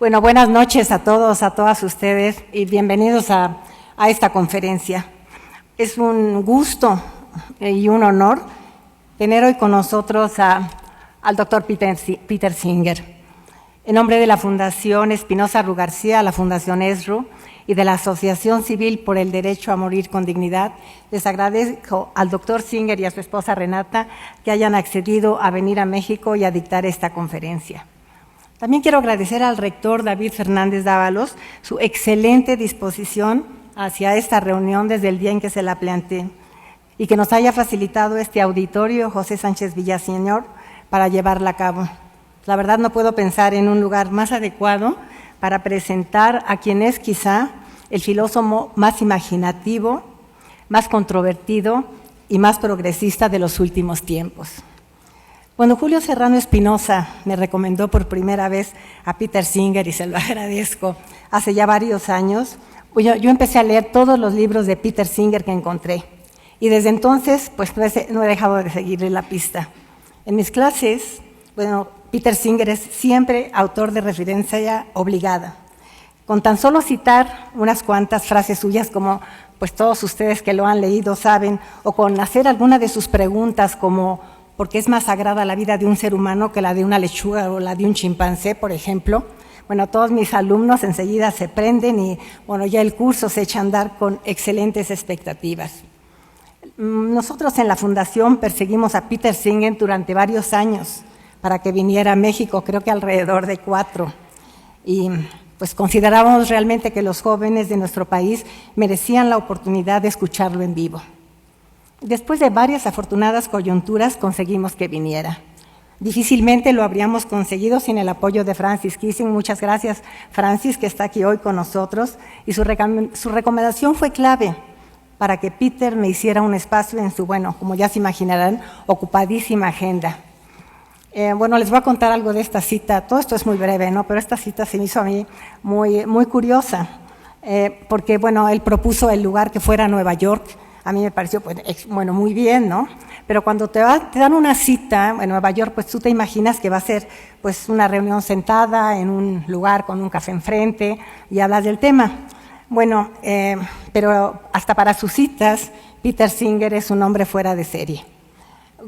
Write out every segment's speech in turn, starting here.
Bueno, buenas noches a todos, a todas ustedes y bienvenidos a esta conferencia. Es un gusto y un honor tener hoy con nosotros al doctor Peter Singer. En nombre de la Fundación Espinosa Ru García, la Fundación ESRU y de la Asociación Civil por el Derecho a Morir con Dignidad, les agradezco al doctor Singer y a su esposa Renata que hayan accedido a venir a México y a dictar esta conferencia. También quiero agradecer al rector David Fernández Dávalos su excelente disposición hacia esta reunión desde el día en que se la planteé y que nos haya facilitado este auditorio José Sánchez Villaseñor para llevarla a cabo. La verdad no puedo pensar en un lugar más adecuado para presentar a quien es quizá el filósofo más imaginativo, más controvertido y más progresista de los últimos tiempos. Cuando Julio Serrano Espinosa me recomendó por primera vez a Peter Singer, y se lo agradezco, hace ya varios años, yo empecé a leer todos los libros de Peter Singer que encontré. Y desde entonces, pues no he dejado de seguirle la pista. En mis clases, Peter Singer es siempre autor de referencia obligada. Con tan solo citar unas cuantas frases suyas, como pues todos ustedes que lo han leído saben, o con hacer alguna de sus preguntas como ¿por qué es más sagrada la vida de un ser humano que la de una lechuga o la de un chimpancé, por ejemplo? Bueno, todos mis alumnos enseguida se prenden y ya el curso se echa a andar con excelentes expectativas. Nosotros en la Fundación perseguimos a Peter Singer durante varios años para que viniera a México, creo que alrededor de 4. Y pues considerábamos realmente que los jóvenes de nuestro país merecían la oportunidad de escucharlo en vivo. Después de varias afortunadas coyunturas conseguimos que viniera. Difícilmente lo habríamos conseguido sin el apoyo de Francis Kissing. Muchas gracias, Francis, que está aquí hoy con nosotros. Y su recomendación fue clave para que Peter me hiciera un espacio en su, como ya se imaginarán, ocupadísima agenda. Les voy a contar algo de esta cita. Todo esto es muy breve, ¿no? Pero esta cita se me hizo a mí muy curiosa, porque, él propuso el lugar que fuera Nueva York. A mí me pareció, muy bien, ¿no? Pero cuando te dan una cita en Nueva York, pues tú te imaginas que va a ser, una reunión sentada en un lugar con un café enfrente y hablas del tema. Pero hasta para sus citas, Peter Singer es un hombre fuera de serie.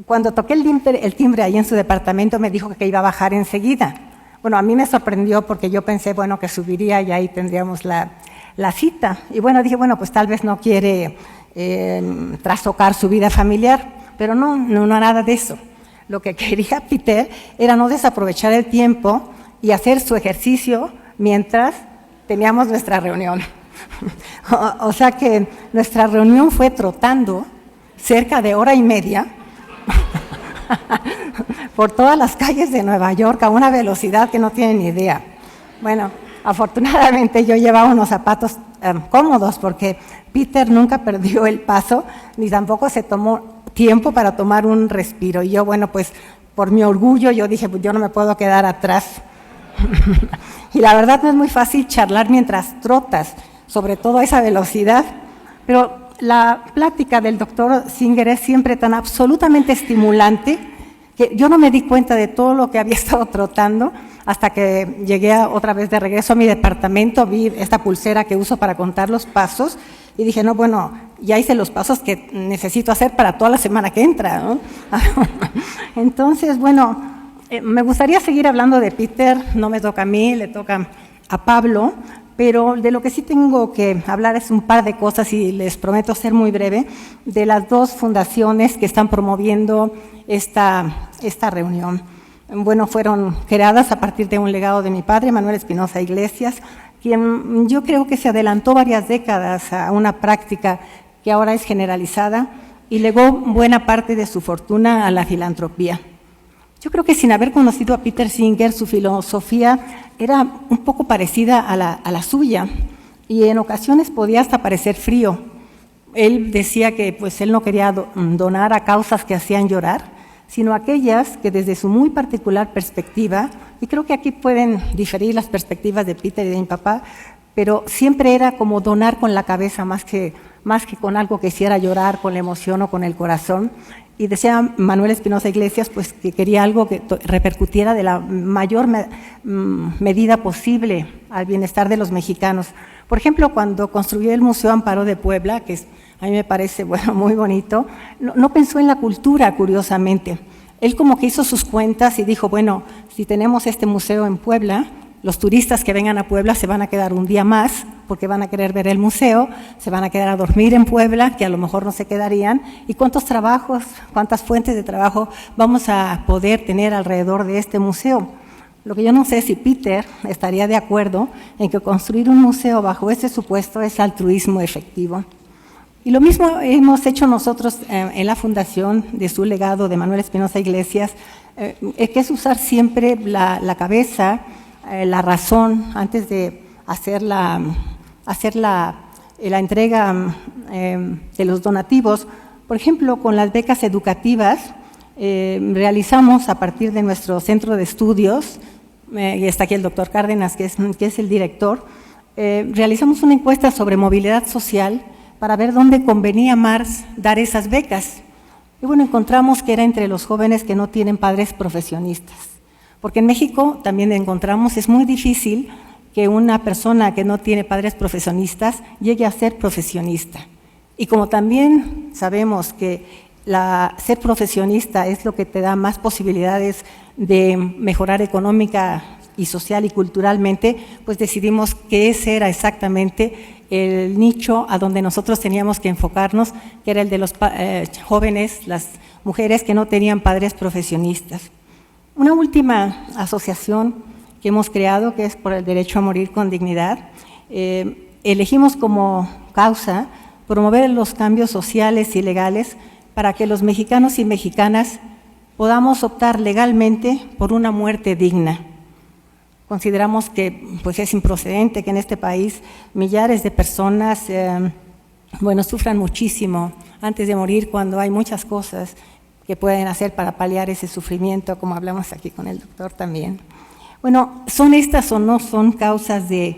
Cuando toqué el timbre ahí en su departamento, me dijo que iba a bajar enseguida. A mí me sorprendió porque yo pensé, que subiría y ahí tendríamos la cita. Y dije, pues tal vez no quiere trastocar su vida familiar, pero no nada de eso. Lo que quería Peter era no desaprovechar el tiempo y hacer su ejercicio mientras teníamos nuestra reunión. O sea que nuestra reunión fue trotando cerca de hora y media por todas las calles de Nueva York a una velocidad que no tienen ni idea. Afortunadamente yo llevaba unos zapatos cómodos porque Peter nunca perdió el paso ni tampoco se tomó tiempo para tomar un respiro. Y yo, por mi orgullo, yo dije, yo no me puedo quedar atrás. Y la verdad no es muy fácil charlar mientras trotas, sobre todo a esa velocidad, pero la plática del doctor Singer es siempre tan absolutamente estimulante que yo no me di cuenta de todo lo que había estado trotando hasta que llegué otra vez de regreso a mi departamento, vi esta pulsera que uso para contar los pasos y dije, ya hice los pasos que necesito hacer para toda la semana que entra, ¿no? Entonces, me gustaría seguir hablando de Peter, no me toca a mí, le toca a Pablo, pero de lo que sí tengo que hablar es un par de cosas y les prometo ser muy breve, de las dos fundaciones que están promoviendo esta reunión. Fueron creadas a partir de un legado de mi padre, Manuel Espinosa Iglesias, quien yo creo que se adelantó varias décadas a una práctica que ahora es generalizada y legó buena parte de su fortuna a la filantropía. Yo creo que sin haber conocido a Peter Singer, su filosofía era un poco parecida a la suya y en ocasiones podía hasta parecer frío. Él decía que él no quería donar a causas que hacían llorar, sino aquellas que desde su muy particular perspectiva, y creo que aquí pueden diferir las perspectivas de Peter y de mi papá, pero siempre era como donar con la cabeza más que con algo que hiciera llorar, con la emoción o con el corazón. Y decía Manuel Espinosa Iglesias pues, que quería algo que repercutiera de la mayor medida posible al bienestar de los mexicanos. Por ejemplo, cuando construyó el Museo Amparo de Puebla, que a mí me parece muy bonito, no pensó en la cultura, curiosamente. Él como que hizo sus cuentas y dijo, bueno, si tenemos este museo en Puebla, los turistas que vengan a Puebla se van a quedar un día más porque van a querer ver el museo, se van a quedar a dormir en Puebla, que a lo mejor no se quedarían, y cuántos trabajos, cuántas fuentes de trabajo vamos a poder tener alrededor de este museo. Lo que yo no sé si Peter estaría de acuerdo en que construir un museo bajo ese supuesto es altruismo efectivo. Y lo mismo hemos hecho nosotros en la fundación de su legado de Manuel Espinosa Iglesias, que es usar siempre la cabeza, la razón antes de hacer la entrega de los donativos. Por ejemplo, con las becas educativas realizamos a partir de nuestro centro de estudios, y está aquí el doctor Cárdenas, que es el director, realizamos una encuesta sobre movilidad social para ver dónde convenía más dar esas becas. Y bueno, encontramos que era entre los jóvenes que no tienen padres profesionistas. Porque en México también encontramos, es muy difícil que una persona que no tiene padres profesionistas llegue a ser profesionista. Y como también sabemos que ser profesionista es lo que te da más posibilidades de mejorar económica y social y culturalmente, pues decidimos que ese era exactamente el nicho a donde nosotros teníamos que enfocarnos, que era el de los jóvenes, las mujeres que no tenían padres profesionistas. Una última asociación que hemos creado, que es por el derecho a morir con dignidad, elegimos como causa promover los cambios sociales y legales para que los mexicanos y mexicanas podamos optar legalmente por una muerte digna. Consideramos que pues, es improcedente que en este país millares de personas sufran muchísimo antes de morir, cuando hay muchas cosas que pueden hacer para paliar ese sufrimiento, como hablamos aquí con el doctor también. Bueno, ¿son estas o no son causas de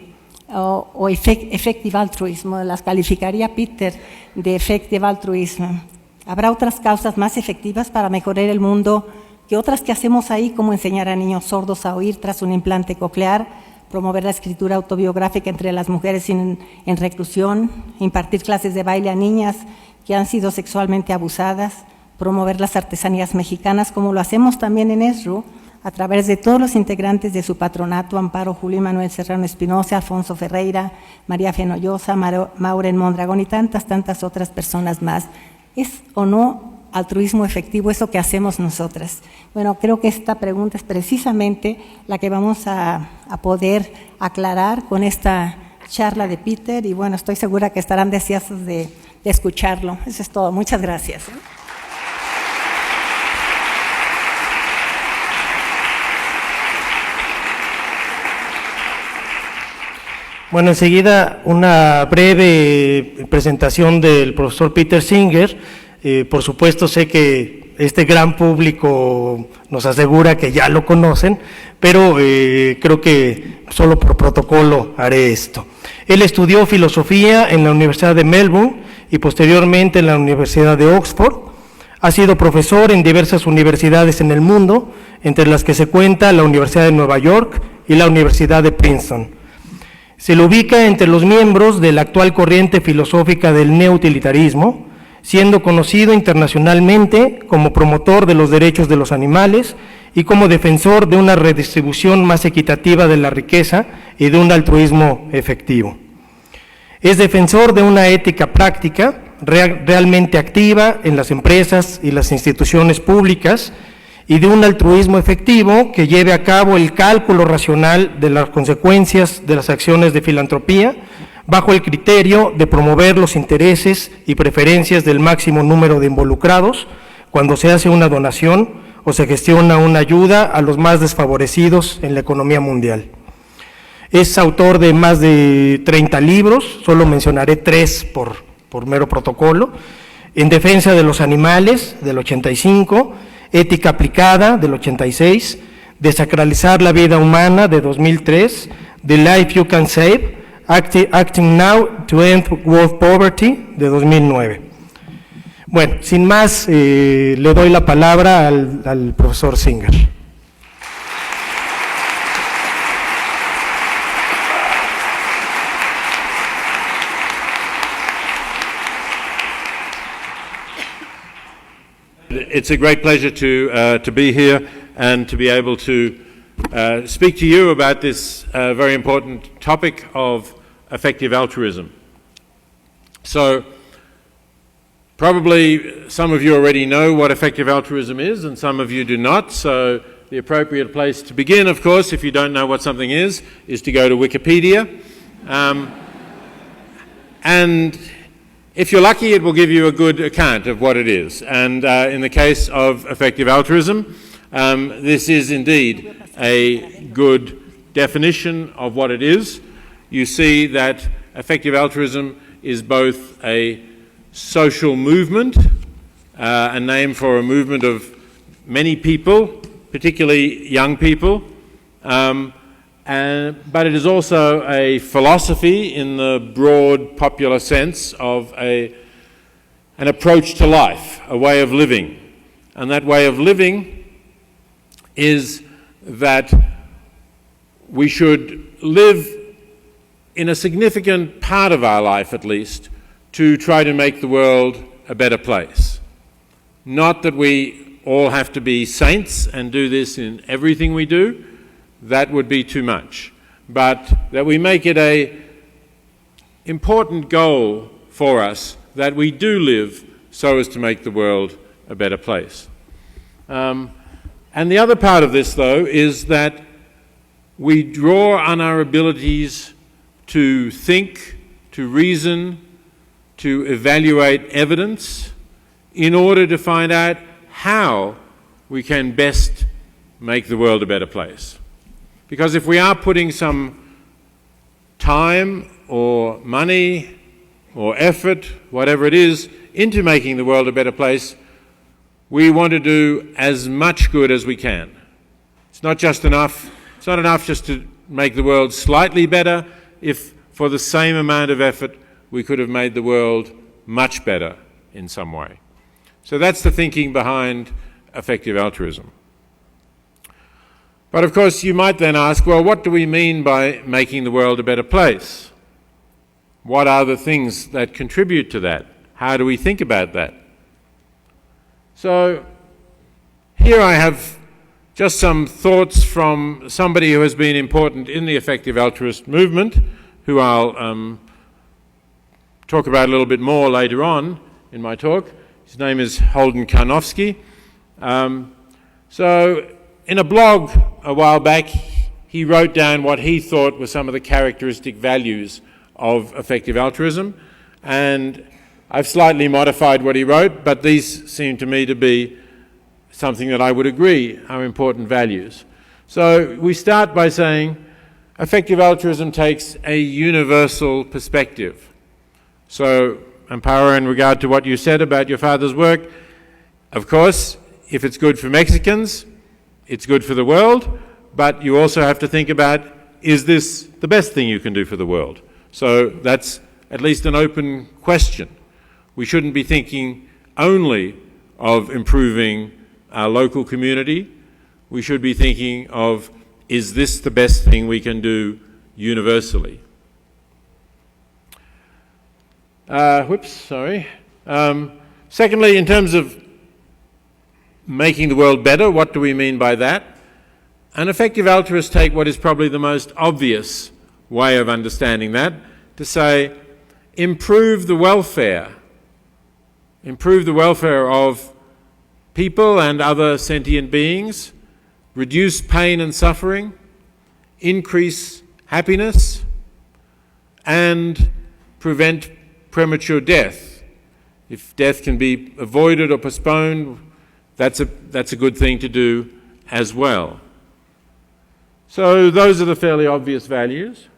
effective altruismo? Las calificaría Peter de effective altruismo. ¿Habrá otras causas más efectivas para mejorar el mundo que otras que hacemos ahí, como enseñar a niños sordos a oír tras un implante coclear, promover la escritura autobiográfica entre las mujeres en reclusión, impartir clases de baile a niñas que han sido sexualmente abusadas, promover las artesanías mexicanas, como lo hacemos también en ESRU, a través de todos los integrantes de su patronato, Amparo, Julio y Manuel Serrano Espinosa, Alfonso Ferreira, María Fenollosa, Mauren Mondragón y tantas otras personas más? ¿Es o no altruismo efectivo eso que hacemos nosotras? Bueno, creo que esta pregunta es precisamente la que vamos a poder aclarar con esta charla de Peter, y bueno, estoy segura que estarán deseosos de escucharlo. Eso es todo. Muchas gracias. Bueno, enseguida una breve presentación del profesor Peter Singer. Por supuesto, sé que este gran público nos asegura que ya lo conocen, pero creo que solo por protocolo haré esto. Él estudió filosofía en la Universidad de Melbourne y posteriormente en la Universidad de Oxford. Ha sido profesor en diversas universidades en el mundo, entre las que se cuenta la Universidad de Nueva York y la Universidad de Princeton. Se lo ubica entre los miembros de la actual corriente filosófica del neoutilitarismo, siendo conocido internacionalmente como promotor de los derechos de los animales y como defensor de una redistribución más equitativa de la riqueza y de un altruismo efectivo. Es defensor de una ética práctica realmente activa en las empresas y las instituciones públicas y de un altruismo efectivo que lleve a cabo el cálculo racional de las consecuencias de las acciones de filantropía bajo el criterio de promover los intereses y preferencias del máximo número de involucrados cuando se hace una donación o se gestiona una ayuda a los más desfavorecidos en la economía mundial. Es autor de más de 30 libros, solo mencionaré 3 por mero protocolo: En defensa de los animales, del 85, Ética aplicada, del 86, Desacralizar la vida humana, de 2003, The Life You Can Save, Acting Now to End World Poverty, de 2009. Bueno, sin más, le doy la palabra al profesor Singer. It's a great pleasure to be here and to be able to speak to you about this very important topic of effective altruism. So, probably some of you already know what effective altruism is and some of you do not, so the appropriate place to begin, of course, if you don't know what something is to go to Wikipedia. And if you're lucky, it will give you a good account of what it is. And in the case of effective altruism, this is indeed a good definition of what it is. You see that effective altruism is both a social movement, a name for a movement of many people, particularly young people, but it is also a philosophy in the broad popular sense of an approach to life, a way of living. And that way of living is that we should live in a significant part of our life, at least, to try to make the world a better place. Not that we all have to be saints and do this in everything we do, that would be too much, but that we make it an important goal for us that we do live so as to make the world a better place. And the other part of this, though, is that we draw on our abilities to think, to reason, to evaluate evidence in order to find out how we can best make the world a better place. Because if we are putting some time or money or effort, whatever it is, into making the world a better place, we want to do as much good as we can. It's not enough just to make the world slightly better if for the same amount of effort we could have made the world much better in some way. So that's the thinking behind effective altruism. But of course you might then ask, well, what do we mean by making the world a better place? What are the things that contribute to that? How do we think about that? So here I have just some thoughts from somebody who has been important in the effective altruist movement, who I'll talk about a little bit more later on in my talk. His name is Holden Karnofsky. So in a blog a while back, he wrote down what he thought were some of the characteristic values of effective altruism, and I've slightly modified what he wrote, but these seem to me to be something that I would agree are important values. So we start by saying effective altruism takes a universal perspective. So, Amparo, in regard to what you said about your father's work, of course, if it's good for Mexicans, it's good for the world, but you also have to think about, is this the best thing you can do for the world? So that's at least an open question. We shouldn't be thinking only of improving our local community. We should be thinking of, is this the best thing we can do universally? Secondly, in terms of making the world better, what do we mean by that? An effective altruist take what is probably the most obvious way of understanding that, to say, improve the welfare of people and other sentient beings, reduce pain and suffering, increase happiness, and prevent premature death. If death can be avoided or postponed, that's a good thing to do as well. So those are the fairly obvious values.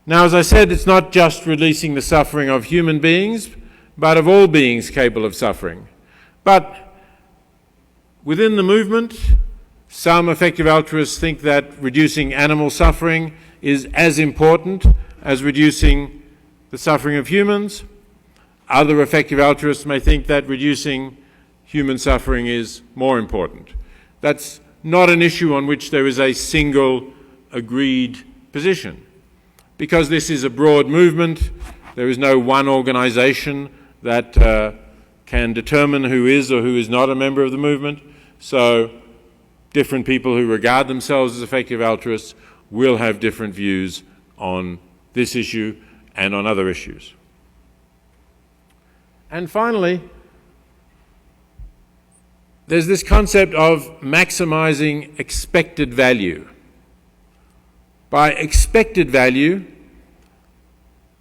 Now, as I said, it's not just releasing the suffering of human beings, but of all beings capable of suffering. But within the movement, some effective altruists think that reducing animal suffering is as important as reducing the suffering of humans. Other effective altruists may think that reducing human suffering is more important. That's not an issue on which there is a single agreed position. Because this is a broad movement, there is no one organisation that can determine who is or who is not a member of the movement. So different people who regard themselves as effective altruists will have different views on this issue and on other issues. And finally, there's this concept of maximising expected value. By expected value,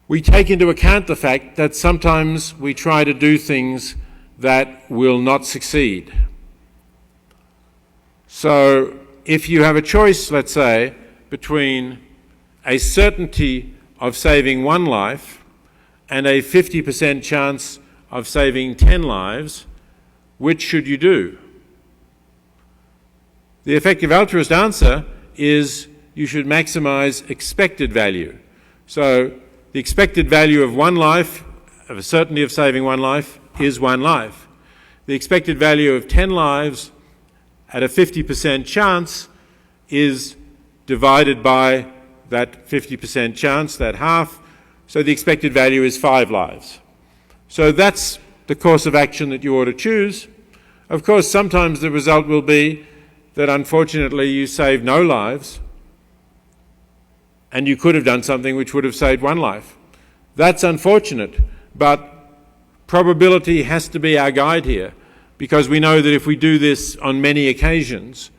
we take into account the fact that sometimes we try to do things that will not succeed. So if you have a choice, let's say, between a certainty of saving one life and a 50% chance of saving 10 lives, which should you do? The effective altruist answer is you should maximise expected value. So the expected value of one life, of a certainty of saving one life, is one life. The expected value of 10 lives at a 50% chance is divided by that 50% chance, that half, so the expected value is 5 lives. So that's the course of action that you ought to choose. Of course, sometimes the result will be that unfortunately you save no lives, and you could have done something which would have saved one life. That's unfortunate, but probability has to be our guide here, because we know that if we do this on many occasions,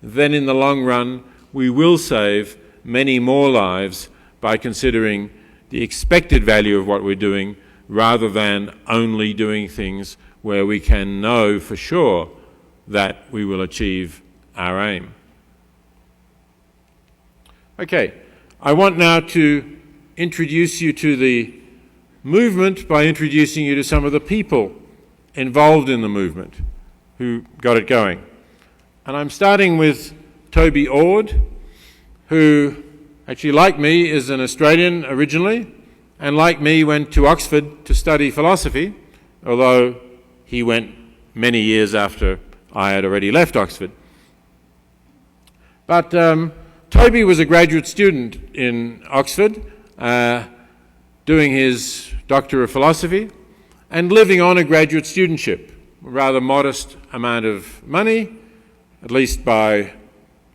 then in the long run we will save many more lives by considering the expected value of what we're doing rather than only doing things where we can know for sure that we will achieve our aim. Okay, I want now to introduce you to the movement by introducing you to some of the people involved in the movement who got it going. And I'm starting with Toby Ord, who actually, like me, is an Australian originally, and like me went to Oxford to study philosophy, although he went many years after I had already left Oxford. But Toby was a graduate student in Oxford, doing his Doctor of Philosophy and living on a graduate studentship, a rather modest amount of money, at least by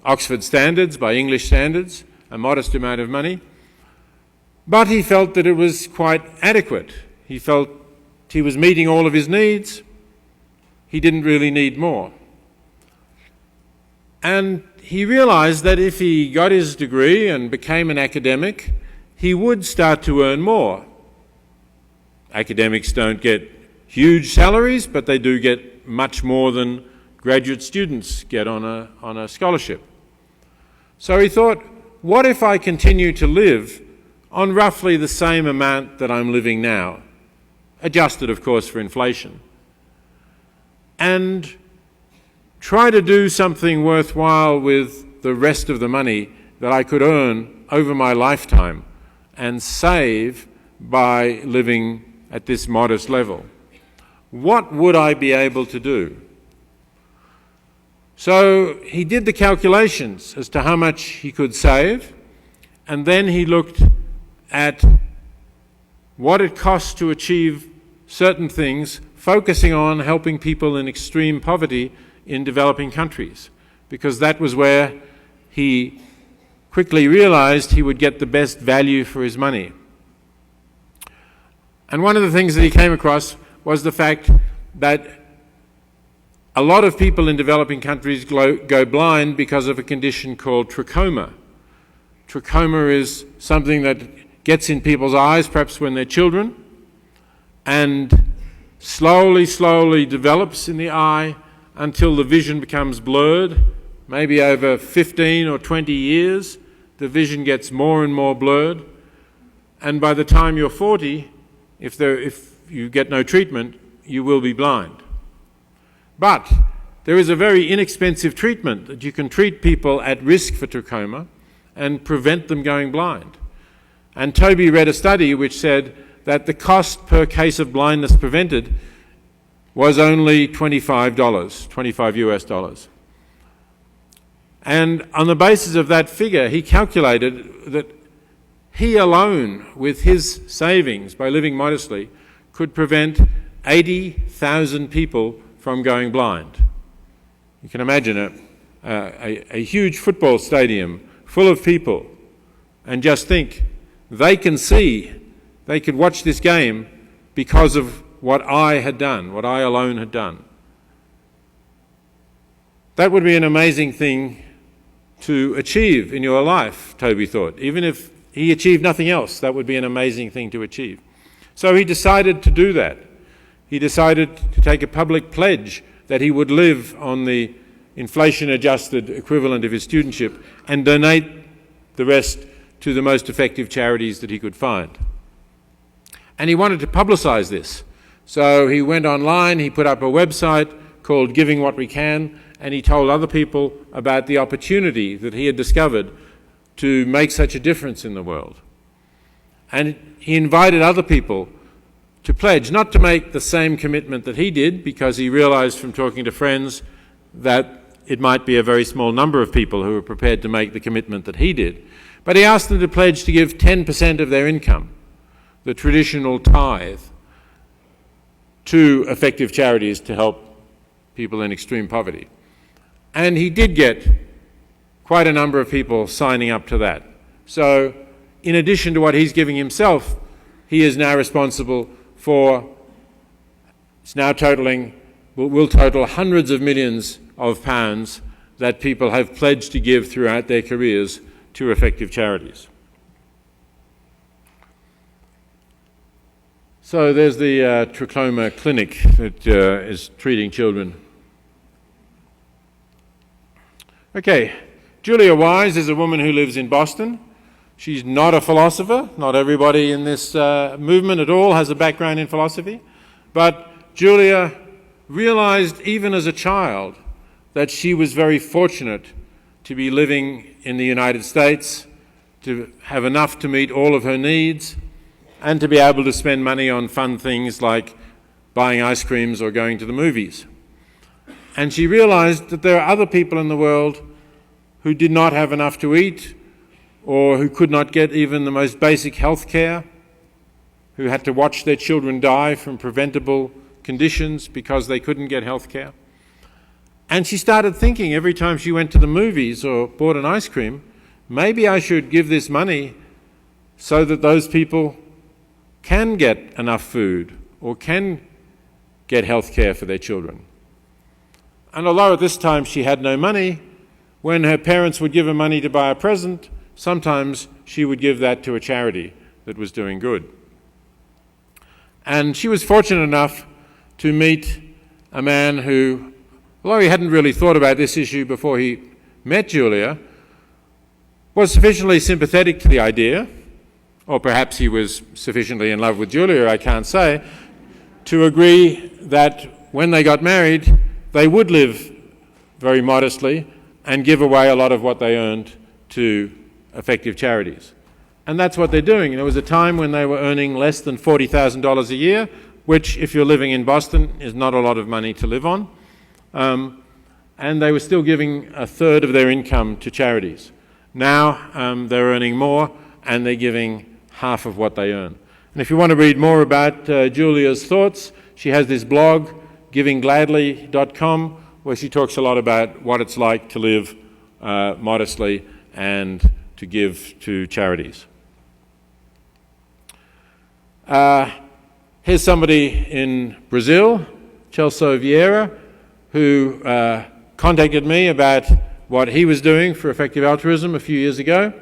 Oxford standards, by English standards, a modest amount of money. But he felt that it was quite adequate. He felt he was meeting all of his needs. He didn't really need more. And he realised that if he got his degree and became an academic, he would start to earn more. Academics don't get huge salaries, but they do get much more than graduate students get on a scholarship. So he thought, what if I continue to live on roughly the same amount that I'm living now, adjusted, of course, for inflation, and try to do something worthwhile with the rest of the money that I could earn over my lifetime and save by living at this modest level. What would I be able to do? So he did the calculations as to how much he could save, and then he looked at what it costs to achieve certain things, focusing on helping people in extreme poverty in developing countries, because that was where he quickly realized he would get the best value for his money. And one of the things that he came across was the fact that a lot of people in developing countries go blind because of a condition called trachoma. Trachoma is something that gets in people's eyes, perhaps when they're children, and slowly develops in the eye until the vision becomes blurred. Maybe over 15 or 20 years, the vision gets more and more blurred. And by the time you're 40, if you get no treatment, you will be blind. But there is a very inexpensive treatment that you can treat people at risk for trachoma and prevent them going blind. And Toby read a study which said that the cost per case of blindness prevented was only $25, 25 US dollars. And on the basis of that figure, he calculated that he alone, with his savings, by living modestly, could prevent 80,000 people from going blind. You can imagine a huge football stadium full of people, and just think, they can see, they could watch this game because of what I had done, what I alone had done. That would be an amazing thing to achieve in your life, Toby thought. Even if he achieved nothing else, that would be an amazing thing to achieve. So he decided to do that. He decided to take a public pledge that he would live on the inflation-adjusted equivalent of his studentship and donate the rest to the most effective charities that he could find. And he wanted to publicize this. So he went online, he put up a website called Giving What We Can, and he told other people about the opportunity that he had discovered to make such a difference in the world. And he invited other people to pledge, not to make the same commitment that he did, because he realized from talking to friends that it might be a very small number of people who were prepared to make the commitment that he did. But he asked them to pledge to give 10% of their income, the traditional tithe, to effective charities to help people in extreme poverty. And he did get quite a number of people signing up to that. So in addition to what he's giving himself, he is now responsible for, it's now totaling, will total hundreds of millions of pounds that people have pledged to give throughout their careers to effective charities. So there's the trachoma clinic that is treating children. Okay, Julia Wise is a woman who lives in Boston. She's not a philosopher. Not everybody in this movement at all has a background in philosophy. But Julia realized even as a child that she was very fortunate to be living in the United States, to have enough to meet all of her needs, and to be able to spend money on fun things like buying ice creams or going to the movies. And she realized that there are other people in the world who did not have enough to eat, or who could not get even the most basic health care, who had to watch their children die from preventable conditions because they couldn't get health care. And she started thinking every time she went to the movies or bought an ice cream, maybe I should give this money so that those people can get enough food or can get health care for their children. And although at this time she had no money, when her parents would give her money to buy a present, sometimes she would give that to a charity that was doing good. And she was fortunate enough to meet a man who, although he hadn't really thought about this issue before he met Julia, was sufficiently sympathetic to the idea, or perhaps he was sufficiently in love with Julia, I can't say, to agree that when they got married, they would live very modestly and give away a lot of what they earned to effective charities. And that's what they're doing. There was a time when they were earning less than $40,000 a year, which, if you're living in Boston, is not a lot of money to live on. And they were still giving a third of their income to charities. Now they're earning more, and they're giving half of what they earn. And if you want to read more about Julia's thoughts, she has this blog, givinggladly.com, where she talks a lot about what it's like to live modestly and to give to charities. Here's somebody in Brazil, Celso Vieira, who contacted me about what he was doing for effective altruism a few years ago.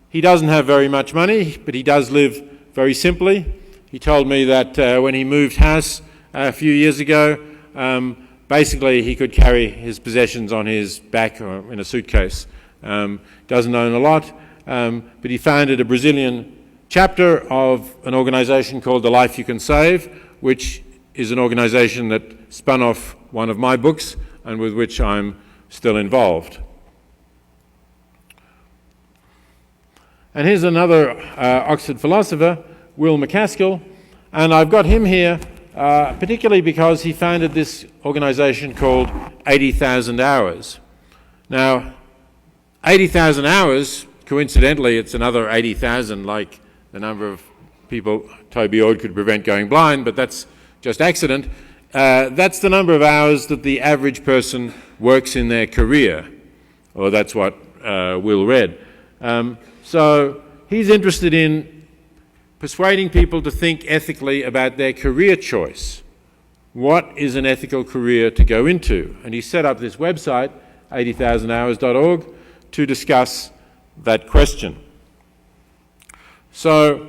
He doesn't have very much money, but he does live very simply. He told me that when he moved house a few years ago, basically he could carry his possessions on his back or in a suitcase. Doesn't own a lot, but he founded a Brazilian chapter of an organization called The Life You Can Save, which is an organization that spun off one of my books and with which I'm still involved. And here's another Oxford philosopher, Will McCaskill, and I've got him here particularly because he founded this organisation called 80,000 Hours. Now, 80,000 hours, coincidentally, it's another 80,000 like the number of people Toby Ord could prevent going blind, but that's just accident. That's the number of hours that the average person works in their career, or that's what Will read. So he's interested in persuading people to think ethically about their career choice. What is an ethical career to go into? And he set up this website, 80,000hours.org, to discuss that question. So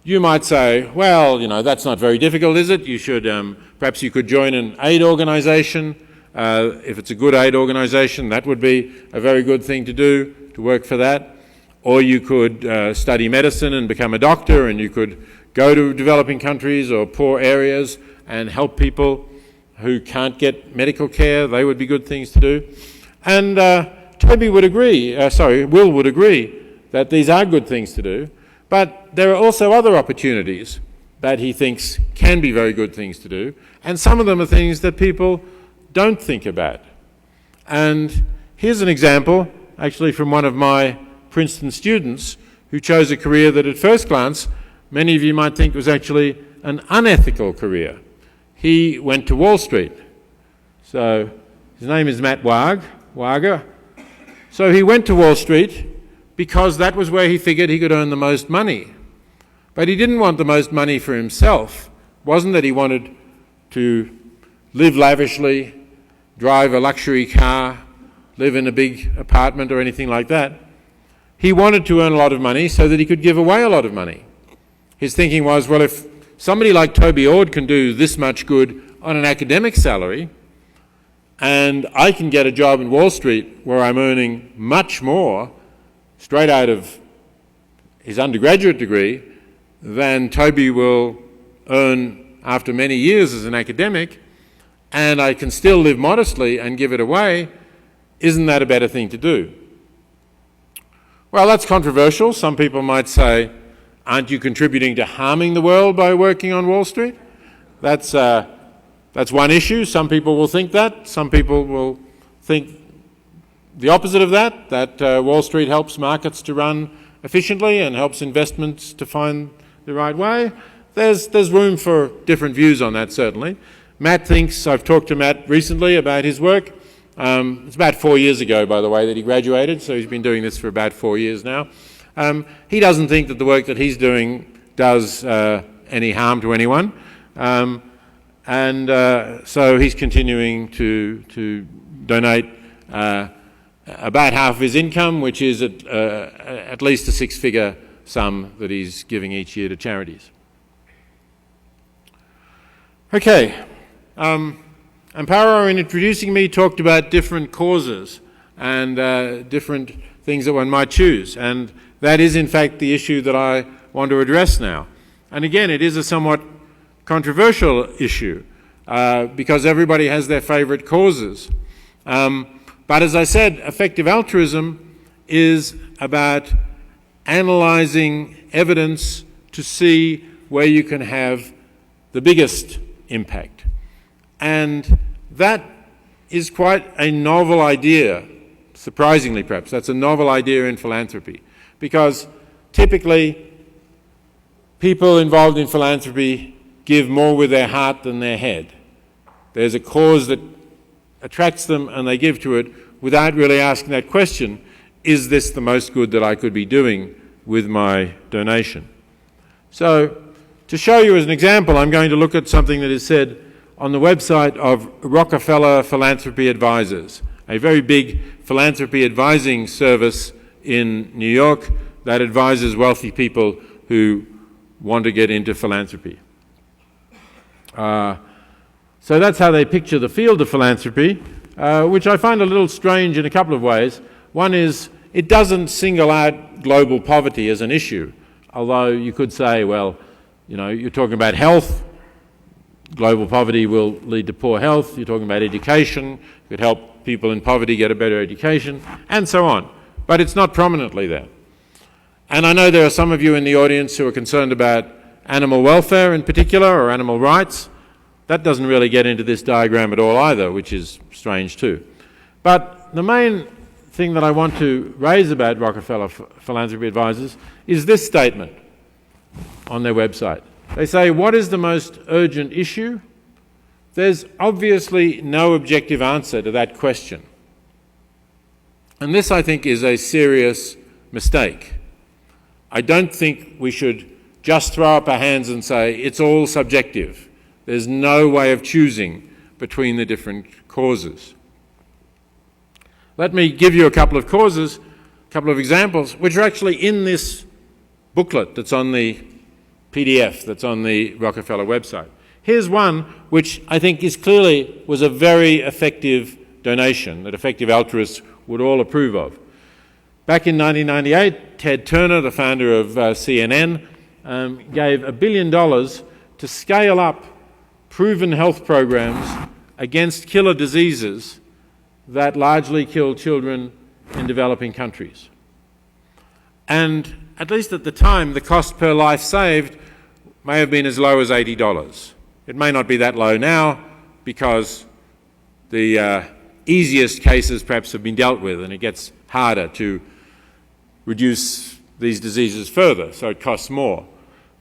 you might say, well, you know, that's not very difficult, is it? You should, perhaps you could join an aid organisation. If it's a good aid organisation, that would be a very good thing to do, to work for that. Or you could study medicine and become a doctor, and you could go to developing countries or poor areas and help people who can't get medical care. They would be good things to do. And Will would agree that these are good things to do, but there are also other opportunities that he thinks can be very good things to do, and some of them are things that people don't think about. And here's an example, actually from one of my Princeton students who chose a career that at first glance many of you might think was actually an unethical career. He went to Wall Street. So his name is Matt Wager. So he went to Wall Street because that was where he figured he could earn the most money. But he didn't want the most money for himself. It wasn't that he wanted to live lavishly, drive a luxury car, live in a big apartment or anything like that. He wanted to earn a lot of money so that he could give away a lot of money. His thinking was, well, if somebody like Toby Ord can do this much good on an academic salary, and I can get a job in Wall Street where I'm earning much more straight out of his undergraduate degree than Toby will earn after many years as an academic, and I can still live modestly and give it away, isn't that a better thing to do? Well, that's controversial. Some people might say, aren't you contributing to harming the world by working on Wall Street? That's one issue. Some people will think that. Some people will think the opposite of that, that Wall Street helps markets to run efficiently and helps investments to find the right way. There's room for different views on that, certainly. Matt thinks, I've talked to Matt recently about his work. It's about 4 years ago, by the way, that he graduated, so he's been doing this for about 4 years now. He doesn't think that the work that he's doing does any harm to anyone. So he's continuing to donate about half of his income, which is at least a six-figure sum that he's giving each year to charities. Okay. Amparo, in introducing me, talked about different causes and different things that one might choose. And that is, in fact, the issue that I want to address now. And again, it is a somewhat controversial issue because everybody has their favourite causes. But as I said, effective altruism is about analysing evidence to see where you can have the biggest impact. And that is quite a novel idea, surprisingly perhaps. That's a novel idea in philanthropy, because typically people involved in philanthropy give more with their heart than their head. There's a cause that attracts them and they give to it without really asking that question, is this the most good that I could be doing with my donation? So to show you as an example, I'm going to look at something that is said on the website of Rockefeller Philanthropy Advisors, a very big philanthropy advising service in New York that advises wealthy people who want to get into philanthropy. So that's how they picture the field of philanthropy, which I find a little strange in a couple of ways. One is it doesn't single out global poverty as an issue, although you could say, well, you know, you're talking about health. Global poverty will lead to poor health. You're talking about education. It could help people in poverty get a better education, and so on. But it's not prominently there. And I know there are some of you in the audience who are concerned about animal welfare in particular, or animal rights. That doesn't really get into this diagram at all either, which is strange too. But the main thing that I want to raise about Rockefeller Philanthropy Advisors is this statement on their website. They say, what is the most urgent issue? There's obviously no objective answer to that question. And this, I think, is a serious mistake. I don't think we should just throw up our hands and say, it's all subjective. There's no way of choosing between the different causes. Let me give you a couple of causes, a couple of examples, which are actually in this booklet that's on the PDF, that's on the Rockefeller website. Here's one which I think was a very effective donation that effective altruists would all approve of. Back in 1998, Ted Turner, the founder of CNN, gave $1 billion to scale up proven health programs against killer diseases that largely kill children in developing countries. And at least at the time, the cost per life saved may have been as low as $80. It may not be that low now because the easiest cases perhaps have been dealt with and it gets harder to reduce these diseases further, so it costs more.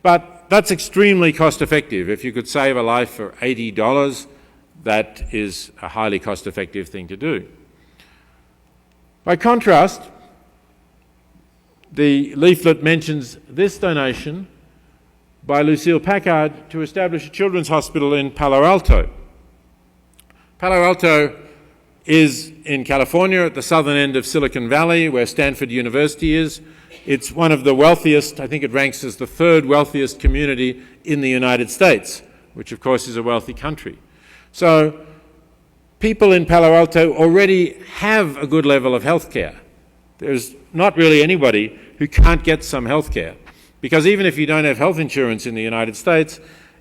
But that's extremely cost effective. If you could save a life for $80, that is a highly cost effective thing to do. By contrast, the leaflet mentions this donation by Lucille Packard to establish a children's hospital in Palo Alto. Palo Alto is in California at the southern end of Silicon Valley, where Stanford University is. It's one of the wealthiest, I think it ranks as the third wealthiest community in the United States, which of course is a wealthy country. So people in Palo Alto already have a good level of health care. There's not really anybody who can't get some health care, because even if you don't have health insurance in the United States,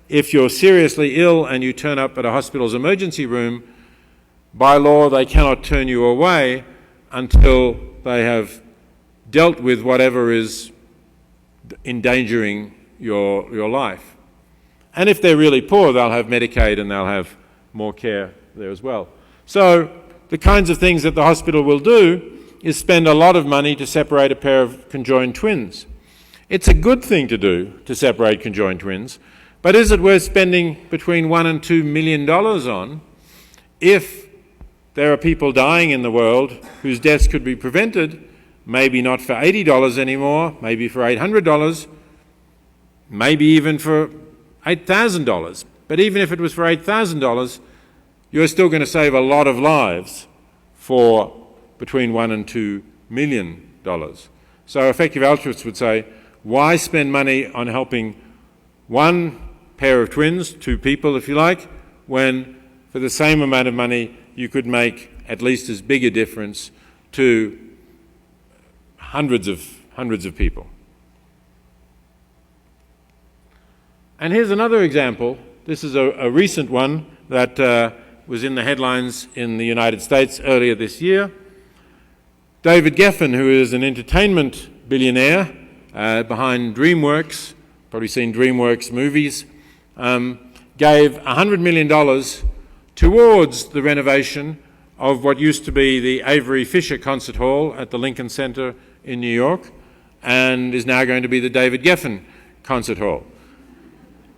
if you're seriously ill and you turn up at a hospital's emergency room, by law they cannot turn you away until they have dealt with whatever is endangering your life. And if they're really poor, they'll have Medicaid and they'll have more care there as well. So the kinds of things that the hospital will do is spend a lot of money to separate a pair of conjoined twins. It's a good thing to do, to separate conjoined twins, but is it worth spending between $1 and $2 million on if there are people dying in the world whose deaths could be prevented, maybe not for $80 anymore, maybe for $800, maybe even for $8,000. But even if it was for $8,000, you're still going to save a lot of lives for between $1 and $2 million. So effective altruists would say, why spend money on helping one pair of twins, two people if you like, when for the same amount of money you could make at least as big a difference to hundreds of people. And here's another example. This is a recent one that was in the headlines in the United States earlier this year. David Geffen, who is an entertainment billionaire behind DreamWorks, probably seen DreamWorks movies, gave $100 million towards the renovation of what used to be the Avery Fisher Concert Hall at the Lincoln Center in New York, and is now going to be the David Geffen Concert Hall.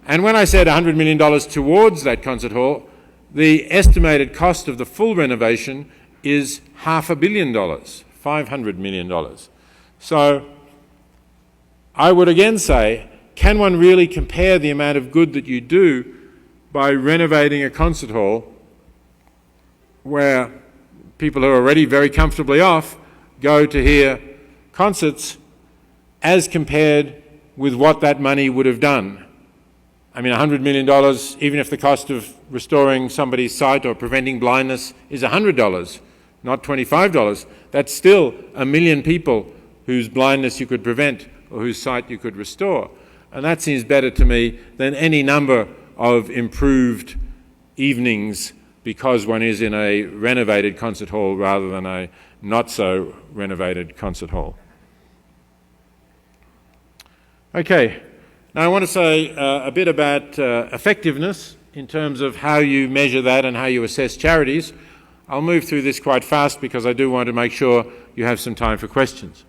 And when I said $100 million towards that concert hall, the estimated cost of the full renovation is $500 million, $500 million. So I would again say, can one really compare the amount of good that you do by renovating a concert hall where people who are already very comfortably off go to hear concerts as compared with what that money would have done? I mean, $100 million, even if the cost of restoring somebody's sight or preventing blindness is $100, not $25, that's still 1 million people whose blindness you could prevent or whose sight you could restore. And that seems better to me than any number of improved evenings because one is in a renovated concert hall rather than a not-so-renovated concert hall. Okay, Now I want to say a bit about effectiveness in terms of how you measure that and how you assess charities. I'll move through this quite fast because I do want to make sure you have some time for questions.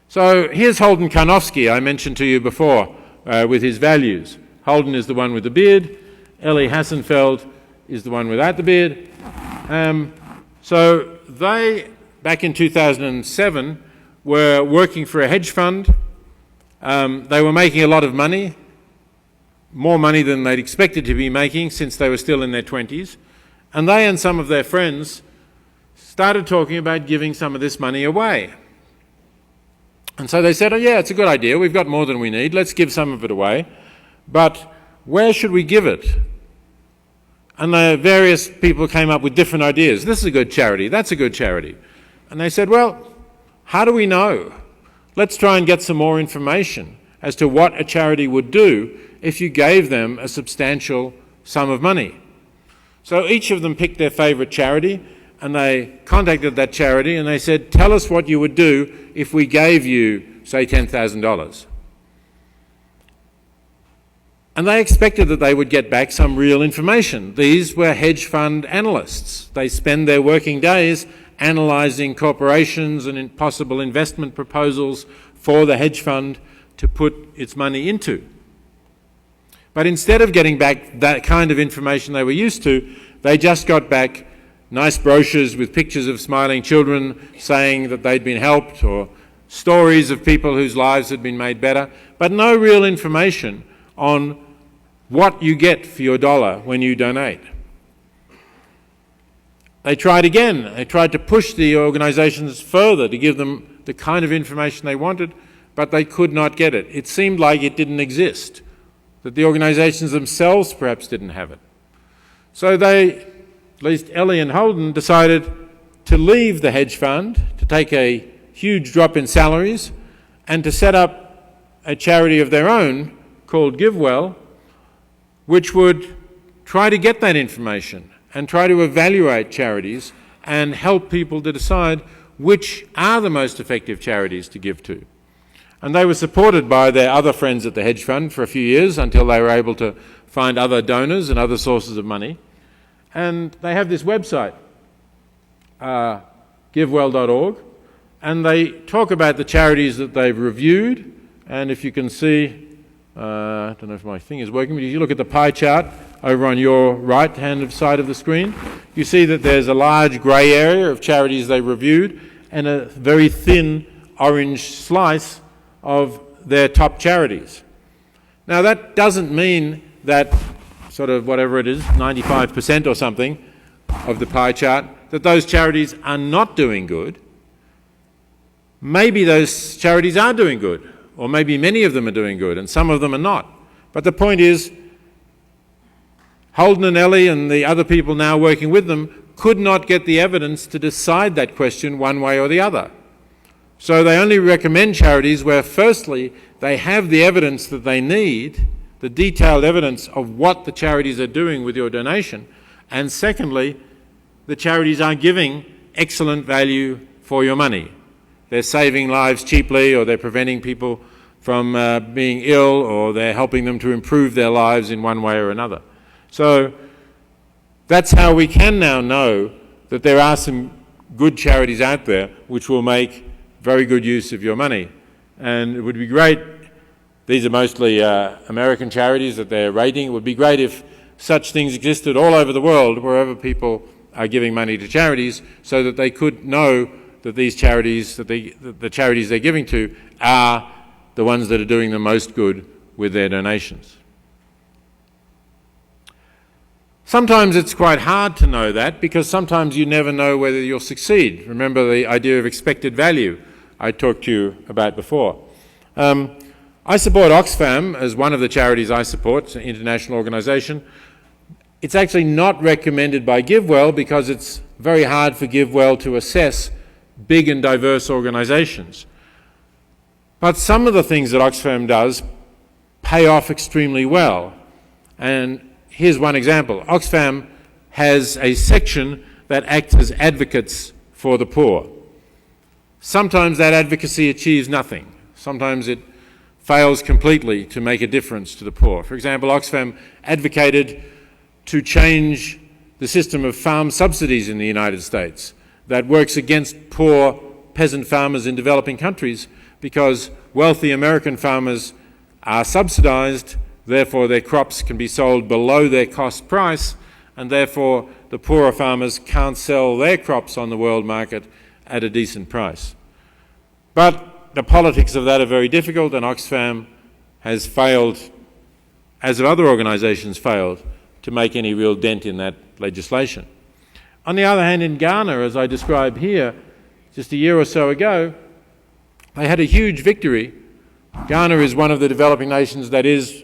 So here's Holden Karnofsky, I mentioned to you before, with his values. Holden is the one with the beard. Ellie Hassenfeld is the one without the beard. So they, back in 2007, were working for a hedge fund. They were making a lot of money, more money than they'd expected to be making since they were still in their 20s. And they and some of their friends started talking about giving some of this money away. And so they said, oh yeah, it's a good idea, we've got more than we need, let's give some of it away. But where should we give it? And the various people came up with different ideas. This is a good charity, that's a good charity. And they said, well, how do we know? Let's try and get some more information as to what a charity would do if you gave them a substantial sum of money. So each of them picked their favourite charity, and they contacted that charity and they said, tell us what you would do if we gave you, say, $10,000. And they expected that they would get back some real information. These were hedge fund analysts. They spend their working days analysing corporations and possible investment proposals for the hedge fund to put its money into. But instead of getting back that kind of information they were used to, they just got back nice brochures with pictures of smiling children saying that they'd been helped, or stories of people whose lives had been made better, but no real information on what you get for your dollar when you donate. They tried again. They tried to push the organisations further to give them the kind of information they wanted, but they could not get it. It seemed like it didn't exist, that the organisations themselves perhaps didn't have it. So they, at least Ellie and Holden, decided to leave the hedge fund, to take a huge drop in salaries, and to set up a charity of their own called GiveWell, which would try to get that information and try to evaluate charities and help people to decide which are the most effective charities to give to. And they were supported by their other friends at the hedge fund for a few years until they were able to find other donors and other sources of money. And they have this website, givewell.org, and they talk about the charities that they've reviewed. And if you can see, I don't know if my thing is working, but if you look at the pie chart over on your right-hand side of the screen, you see that there's a large grey area of charities they reviewed and a very thin orange slice of their top charities. Now that doesn't mean that sort of whatever it is, 95% or something of the pie chart, that those charities are not doing good. Maybe those charities are doing good, or maybe many of them are doing good and some of them are not. But the point is, Holden and Ellie and the other people now working with them could not get the evidence to decide that question one way or the other. So they only recommend charities where, firstly, they have the evidence that they need, the detailed evidence of what the charities are doing with your donation, and secondly, the charities are giving excellent value for your money. They're saving lives cheaply, or they're preventing people from being ill, or they're helping them to improve their lives in one way or another. So that's how we can now know that there are some good charities out there which will make very good use of your money. And it would be great, these are mostly American charities that they're rating, it would be great if such things existed all over the world wherever people are giving money to charities, so that they could know that these charities, the charities they're giving to, are the ones that are doing the most good with their donations. Sometimes it's quite hard to know that, because sometimes you never know whether you'll succeed. Remember the idea of expected value I talked to you about before. I support Oxfam as one of the charities I support. It's an international organisation. It's actually not recommended by GiveWell because it's very hard for GiveWell to assess big and diverse organisations. But some of the things that Oxfam does pay off extremely well. And here's one example. Oxfam has a section that acts as advocates for the poor. Sometimes that advocacy achieves nothing. Sometimes it fails completely to make a difference to the poor. For example, Oxfam advocated to change the system of farm subsidies in the United States that works against poor peasant farmers in developing countries because wealthy American farmers are subsidized, therefore their crops can be sold below their cost price, and therefore the poorer farmers can't sell their crops on the world market at a decent price. But the politics of that are very difficult, and Oxfam has failed, as have other organisations failed, to make any real dent in that legislation. On the other hand, in Ghana, as I described here, just a year or so ago, they had a huge victory. Ghana is one of the developing nations that is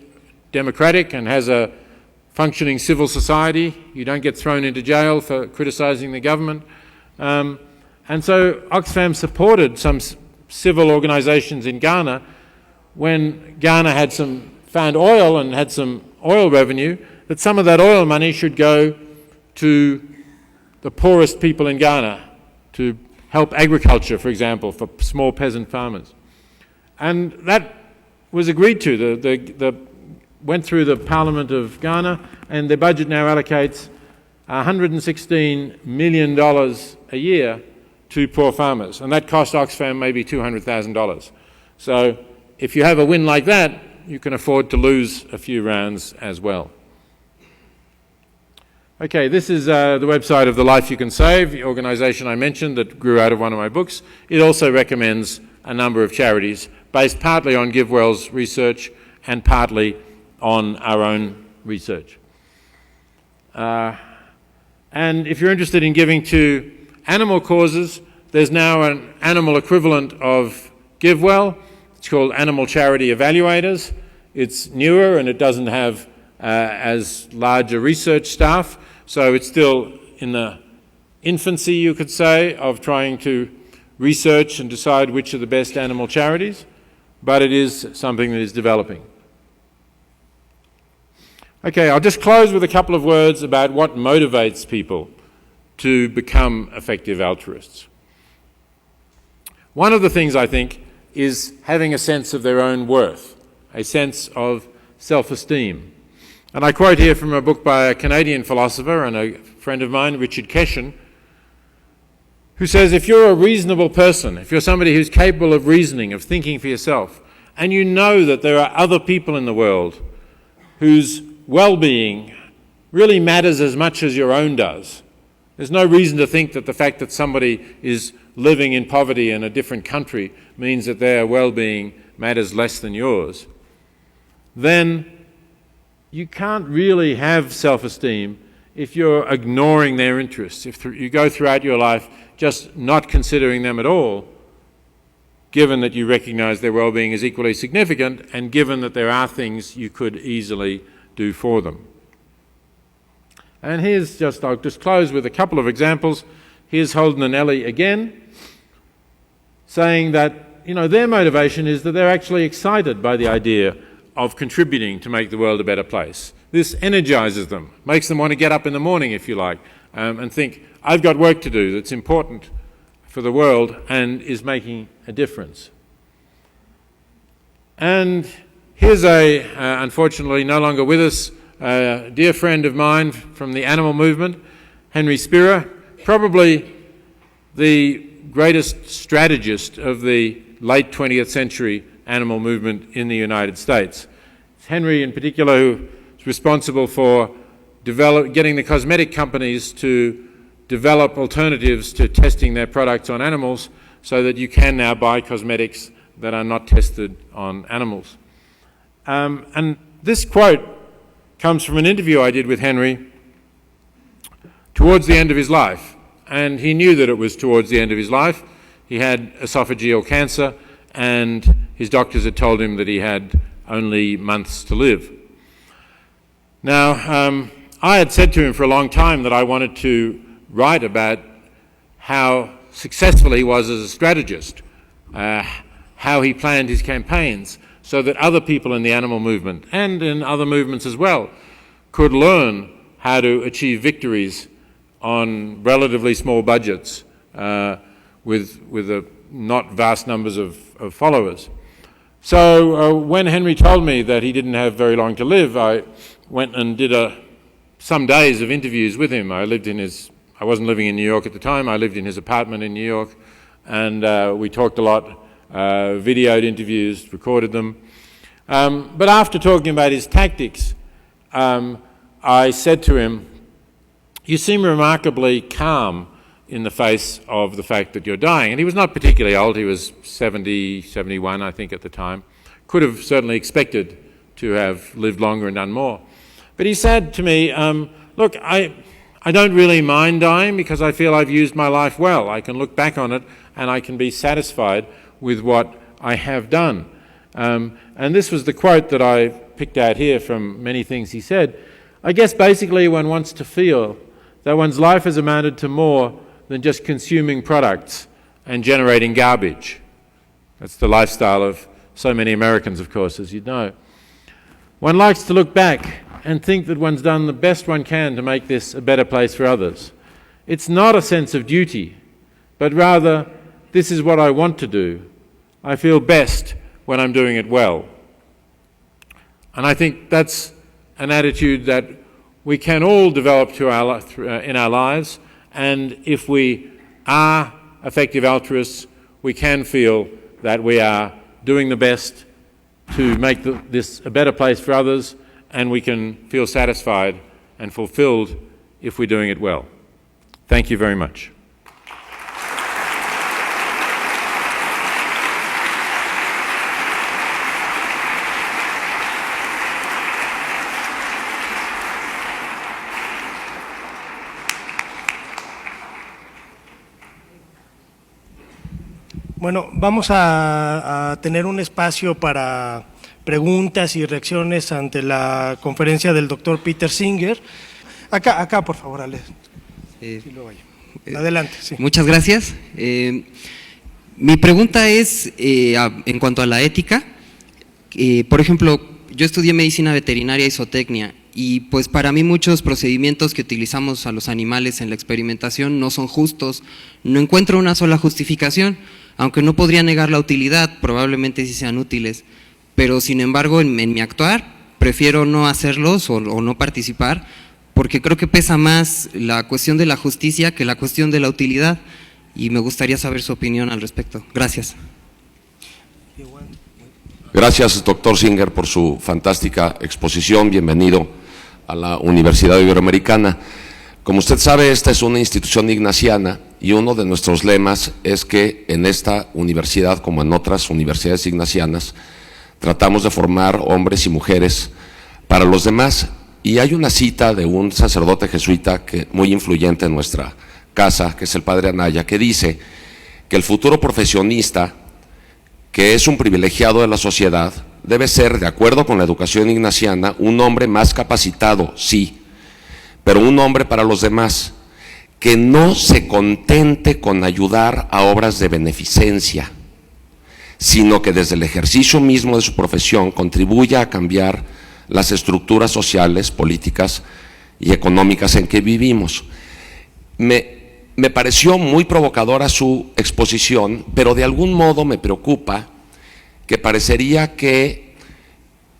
democratic and has a functioning civil society. You don't get thrown into jail for criticising the government. And so Oxfam supported some civil organisations in Ghana when Ghana had found oil and had some oil revenue, that some of that oil money should go to the poorest people in Ghana, to help agriculture, for example, for small peasant farmers. And that was agreed to. Went through the Parliament of Ghana, and their budget now allocates $116 million a year to poor farmers, and that cost Oxfam maybe $200,000. So if you have a win like that, you can afford to lose a few rounds as well. Okay, this is the website of The Life You Can Save, the organisation I mentioned that grew out of one of my books. It also recommends a number of charities based partly on GiveWell's research and partly on our own research. And if you're interested in giving to animal causes, there's now an animal equivalent of GiveWell. It's called Animal Charity Evaluators. It's newer and it doesn't have as large a research staff, so it's still in the infancy, you could say, of trying to research and decide which are the best animal charities, but it is something that is developing. Okay, I'll just close with a couple of words about what motivates people to become effective altruists. One of the things, I think, is having a sense of their own worth, a sense of self-esteem. And I quote here from a book by a Canadian philosopher and a friend of mine, Richard Keshen, who says, if you're a reasonable person, if you're somebody who's capable of reasoning, of thinking for yourself, and you know that there are other people in the world whose well-being really matters as much as your own does. There's no reason to think that the fact that somebody is living in poverty in a different country means that their well-being matters less than yours. Then you can't really have self-esteem if you're ignoring their interests, if you go throughout your life just not considering them at all, given that you recognise their well-being is equally significant and given that there are things you could easily do for them. And I'll just close with a couple of examples. Here's Holden and Ellie again, saying that, their motivation is that they're actually excited by the idea of contributing to make the world a better place. This energises them, makes them want to get up in the morning, if you like, and think, I've got work to do that's important for the world and is making a difference. And here's unfortunately no longer with us, a dear friend of mine from the animal movement, Henry Spira, probably the greatest strategist of the late 20th century animal movement in the United States. It's Henry in particular who is responsible for getting the cosmetic companies to develop alternatives to testing their products on animals so that you can now buy cosmetics that are not tested on animals. And this quote comes from an interview I did with Henry towards the end of his life. And he knew that it was towards the end of his life. He had esophageal cancer, and his doctors had told him that he had only months to live. Now, I had said to him for a long time that I wanted to write about how successful he was as a strategist, how he planned his campaigns, so that other people in the animal movement, and in other movements as well, could learn how to achieve victories on relatively small budgets with not vast numbers of followers. So when Henry told me that he didn't have very long to live, I went and did some days of interviews with him. I wasn't living in New York at the time, I lived in his apartment in New York, and we talked a lot, videoed interviews, recorded them. But after talking about his tactics, I said to him, "You seem remarkably calm in the face of the fact that you're dying." And he was not particularly old, he was 70, 71 I think at the time. Could have certainly expected to have lived longer and done more. But he said to me, "Look, I don't really mind dying because I feel I've used my life well. I can look back on it and I can be satisfied with what I have done." And this was the quote that I picked out here from many things he said. I guess basically one wants to feel that one's life has amounted to more than just consuming products and generating garbage. That's the lifestyle of so many Americans, of course, as you know. One likes to look back and think that one's done the best one can to make this a better place for others. It's not a sense of duty, but rather, this is what I want to do. I feel best when I'm doing it well. And I think that's an attitude that we can all develop in our lives, and if we are effective altruists, we can feel that we are doing the best to make this a better place for others, and we can feel satisfied and fulfilled if we're doing it well. Thank you very much. Bueno, vamos a tener un espacio para preguntas y reacciones ante la conferencia del doctor Peter Singer. Acá, por favor, Ale. Adelante. Sí. Muchas gracias. Mi pregunta es en cuanto a la ética. Por ejemplo, yo estudié medicina veterinaria y zootecnia, y pues para mí muchos procedimientos que utilizamos a los animales en la experimentación no son justos. No encuentro una sola justificación, aunque no podría negar la utilidad, probablemente sí sean útiles, pero sin embargo en mi actuar prefiero no hacerlos o no participar, porque creo que pesa más la cuestión de la justicia que la cuestión de la utilidad, y me gustaría saber su opinión al respecto. Gracias. Gracias, doctor Singer, por su fantástica exposición. Bienvenido a la Universidad Iberoamericana. Como usted sabe, esta es una institución ignaciana y uno de nuestros lemas es que en esta universidad, como en otras universidades ignacianas, tratamos de formar hombres y mujeres para los demás. Y hay una cita de un sacerdote jesuita muy influyente en nuestra casa, que es el padre Anaya, que dice que el futuro profesionista, que es un privilegiado de la sociedad, debe ser, de acuerdo con la educación ignaciana, un hombre más capacitado, sí, pero un hombre para los demás, que no se contente con ayudar a obras de beneficencia, sino que desde el ejercicio mismo de su profesión contribuya a cambiar las estructuras sociales, políticas y económicas en que vivimos. Me pareció muy provocadora su exposición, pero de algún modo me preocupa que parecería que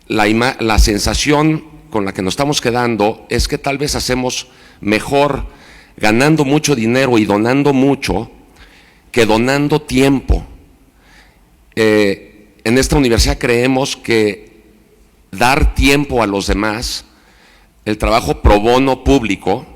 la sensación con la que nos estamos quedando es que tal vez hacemos mejor ganando mucho dinero y donando mucho que donando tiempo. En esta universidad creemos que dar tiempo a los demás, el trabajo pro bono público,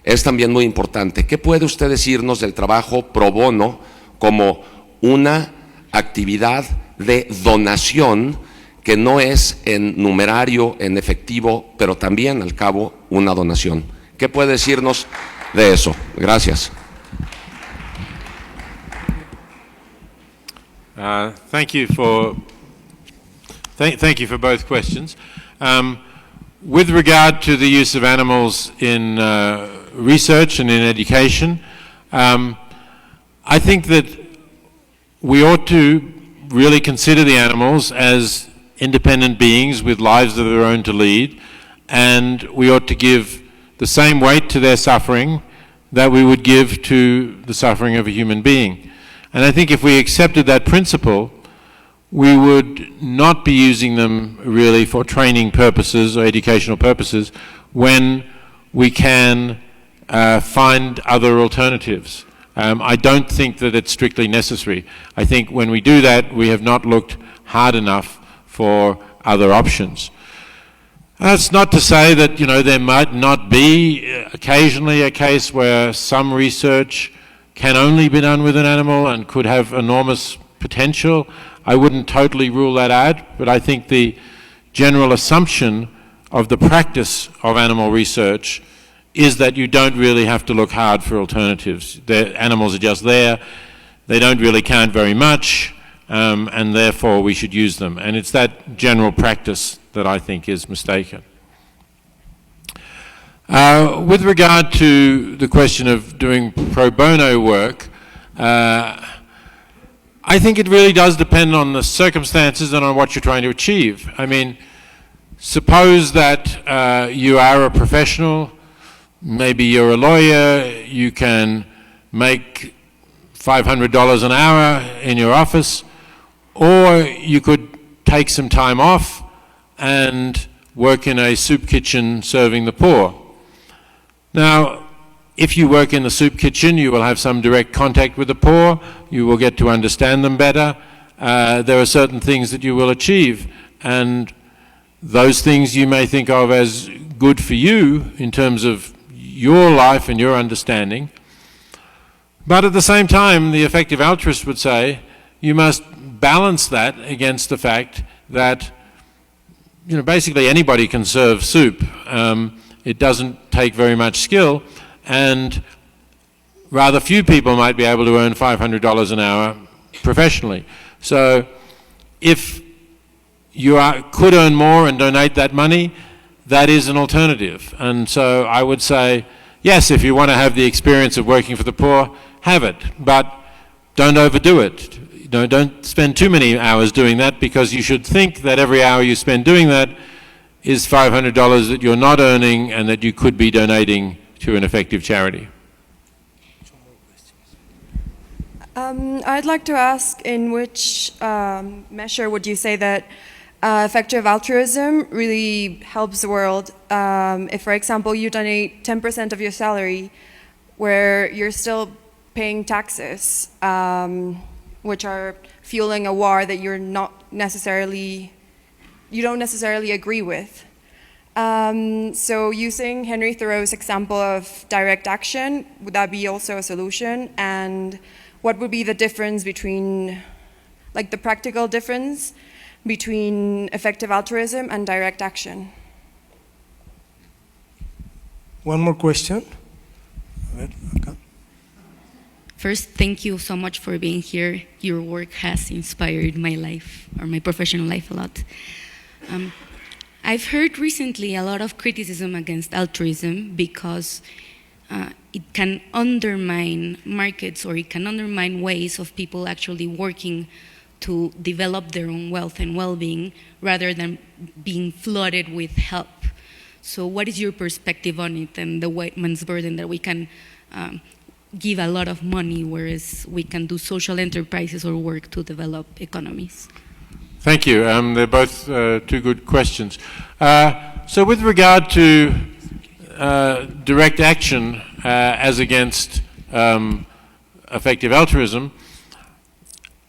es también muy importante. ¿Qué puede usted decirnos del trabajo pro bono como una actividad de donación que no es en numerario, en efectivo, pero también al cabo una donación? ¿Qué puede decirnos de eso? Gracias. Thank you for both questions. With regard to the use of animals in research and in education, I think that we ought to really consider the animals as independent beings with lives of their own to lead, and we ought to give the same weight to their suffering that we would give to the suffering of a human being. And I think if we accepted that principle, we would not be using them really for training purposes or educational purposes when we can find other alternatives. I don't think that it's strictly necessary. I think when we do that, we have not looked hard enough for other options. That's not to say that, there might not be occasionally a case where some research can only be done with an animal and could have enormous potential. I wouldn't totally rule that out, but I think the general assumption of the practice of animal research is that you don't really have to look hard for alternatives. The animals are just there, they don't really count very much, and therefore we should use them. And it's that general practice that I think is mistaken. With regard to the question of doing pro bono work, I think it really does depend on the circumstances and on what you're trying to achieve. I mean, suppose that you are a professional, maybe you're a lawyer, you can make $500 an hour in your office, or you could take some time off and work in a soup kitchen serving the poor. Now, if you work in the soup kitchen, you will have some direct contact with the poor, you will get to understand them better, there are certain things that you will achieve, and those things you may think of as good for you in terms of your life and your understanding. But at the same time, the effective altruist would say, you must balance that against the fact that basically anybody can serve soup. It doesn't take very much skill, and rather few people might be able to earn $500 an hour professionally. So if you could earn more and donate that money, that is an alternative. And so I would say, yes, if you want to have the experience of working for the poor, have it, but don't overdo it. Don't spend too many hours doing that, because you should think that every hour you spend doing that is $500 that you're not earning and that you could be donating to an effective charity. I'd like to ask, in which measure would you say that effective altruism really helps the world? If, for example, you donate 10% of your salary, where you're still paying taxes, which are fueling a war that you don't necessarily agree with. So using Henry Thoreau's example of direct action, would that be also a solution? And what would be the difference between, the practical difference between effective altruism and direct action? One more question. First, thank you so much for being here. Your work has inspired my life, or my professional life, a lot. I've heard recently a lot of criticism against altruism because it can undermine markets, or it can undermine ways of people actually working to develop their own wealth and well-being, rather than being flooded with help. So what is your perspective on it, and the white man's burden that we can give a lot of money, whereas we can do social enterprises or work to develop economies? Thank you. They're both two good questions. So with regard to direct action as against effective altruism,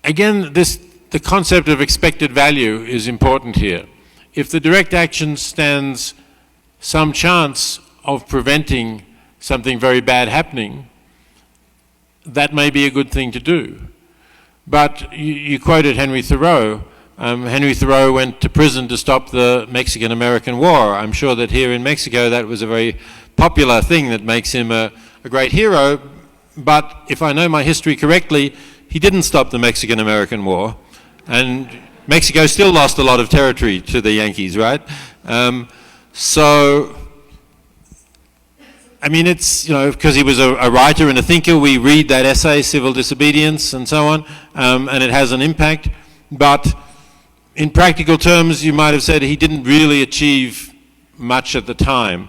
again, the concept of expected value is important here. If the direct action stands some chance of preventing something very bad happening, that may be a good thing to do. But you quoted Henry Thoreau. Henry Thoreau went to prison to stop the Mexican-American War. I'm sure that here in Mexico that was a very popular thing that makes him a great hero, but if I know my history correctly, he didn't stop the Mexican-American War, and Mexico still lost a lot of territory to the Yankees, right? So, I mean, it's, because he was a writer and a thinker, we read that essay, Civil Disobedience, and so on, and it has an impact, but in practical terms, you might have said he didn't really achieve much at the time.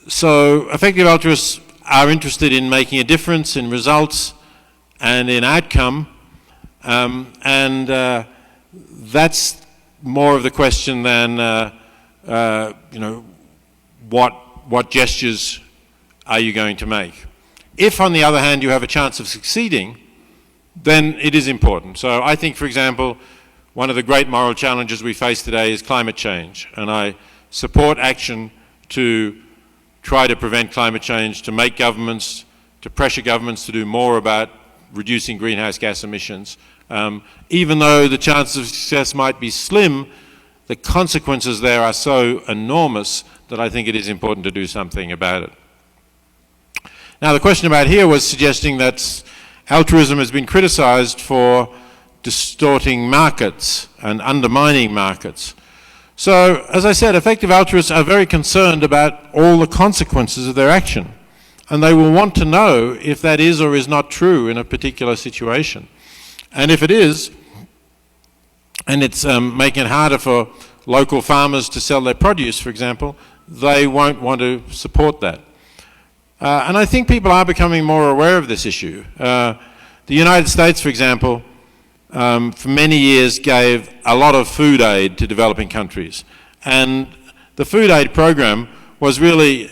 So effective altruists are interested in making a difference in results and in outcome, That's more of the question than, what gestures are you going to make? If, on the other hand, you have a chance of succeeding, then it is important. So I think, for example, one of the great moral challenges we face today is climate change, and I support action to try to prevent climate change, to make governments, to pressure governments to do more about reducing greenhouse gas emissions. Even though the chances of success might be slim, the consequences there are so enormous that I think it is important to do something about it. Now, the question about here was suggesting that altruism has been criticized for distorting markets and undermining markets. So, as I said, effective altruists are very concerned about all the consequences of their action, and they will want to know if that is or is not true in a particular situation. And if it is, and it's making it harder for local farmers to sell their produce, for example, they won't want to support that. And I think people are becoming more aware of this issue. The United States, for example, for many years gave a lot of food aid to developing countries. And the food aid program was really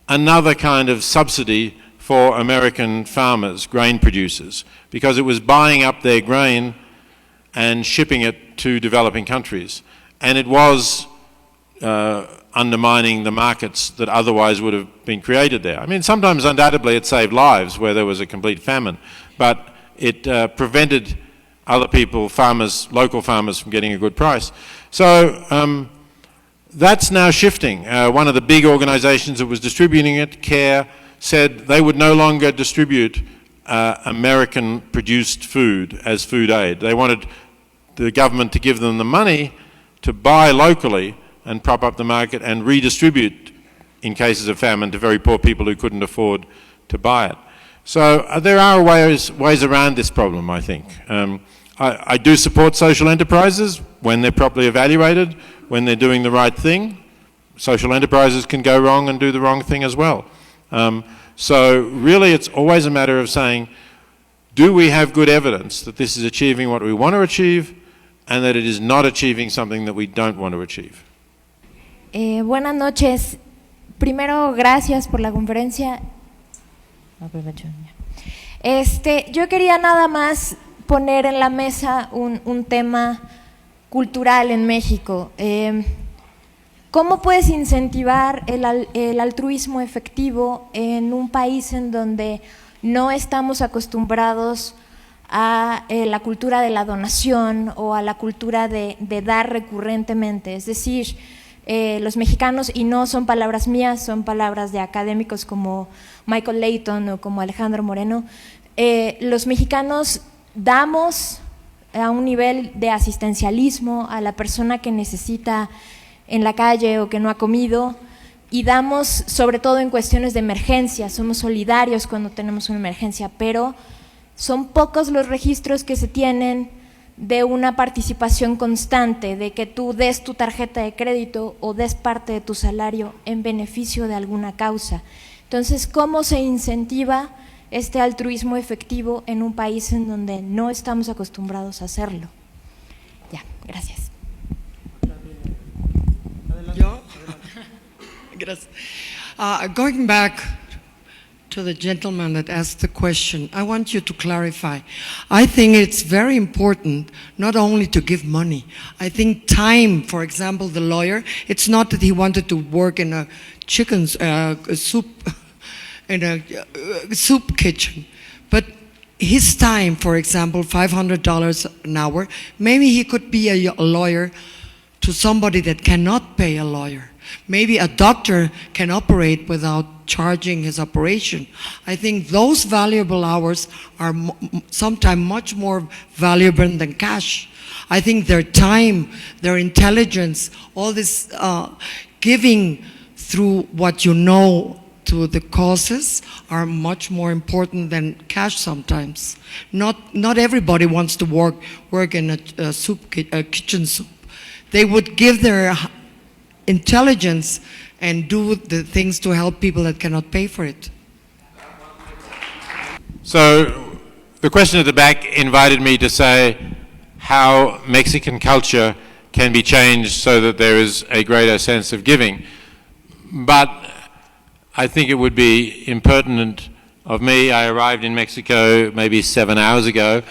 another kind of subsidy for American farmers, grain producers, because it was buying up their grain and shipping it to developing countries. And it was undermining the markets that otherwise would have been created there. I mean, sometimes undoubtedly it saved lives where there was a complete famine, but it prevented other people, farmers, local farmers, from getting a good price. So that's now shifting. One of the big organizations that was distributing it, CARE, said they would no longer distribute American-produced food as food aid. They wanted the government to give them the money to buy locally and prop up the market and redistribute in cases of famine to very poor people who couldn't afford to buy it. So there are ways around this problem, I think. I do support social enterprises when they're properly evaluated, when they're doing the right thing. Social enterprises can go wrong and do the wrong thing as well. So really it's always a matter of saying, do we have good evidence that this is achieving what we want to achieve and that it is not achieving something that we don't want to achieve? Buenas noches. Primero, gracias por la conferencia. Yo quería nada más poner en la mesa un tema cultural en México. ¿Cómo puedes incentivar el altruismo efectivo en un país en donde no estamos acostumbrados a la cultura de la donación o a la cultura de dar recurrentemente? Es decir, los mexicanos, y no son palabras mías, son palabras de académicos como Michael Layton o como Alejandro Moreno, los mexicanos damos a un nivel de asistencialismo a la persona que necesita en la calle o que no ha comido, y damos sobre todo en cuestiones de emergencia, somos solidarios cuando tenemos una emergencia, pero son pocos los registros que se tienen de una participación constante, de que tú des tu tarjeta de crédito o des parte de tu salario en beneficio de alguna causa. Entonces, ¿cómo se incentiva este altruismo efectivo en un país en donde no estamos acostumbrados a hacerlo? Ya, gracias. ¿Yo? Gracias. Going back to the gentleman that asked the question, I want you to clarify. I think it's very important not only to give money. I think time, for example, the lawyer, it's not that he wanted to work in a soup kitchen, but his time, for example, $500 an hour, maybe he could be a lawyer to somebody that cannot pay a lawyer. Maybe a doctor can operate without charging his operation. I think those valuable hours are sometimes much more valuable than cash. I think their time, their intelligence, all this giving through what you know to the causes are much more important than cash sometimes. Not everybody wants to work in a kitchen soup. They would give their intelligence and do the things to help people that cannot pay for it. So the question at the back invited me to say how Mexican culture can be changed so that there is a greater sense of giving. But I think it would be impertinent of me. I arrived in Mexico maybe 7 hours ago.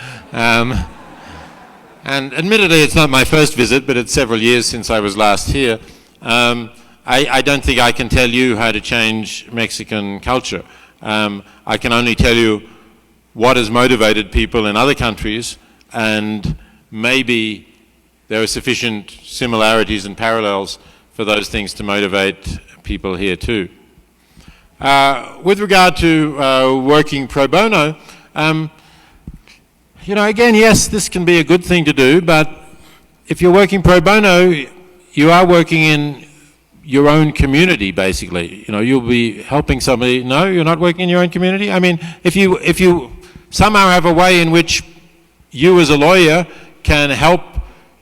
And admittedly, it's not my first visit, but it's several years since I was last here. I don't think I can tell you how to change Mexican culture. I can only tell you what has motivated people in other countries, and maybe there are sufficient similarities and parallels for those things to motivate people here too. With regard to working pro bono, you know, again, yes, this can be a good thing to do, but if you're working pro bono, you are working in your own community, basically. You know, you'll be helping somebody. No, you're not working in your own community? I mean, if you somehow have a way in which you as a lawyer can help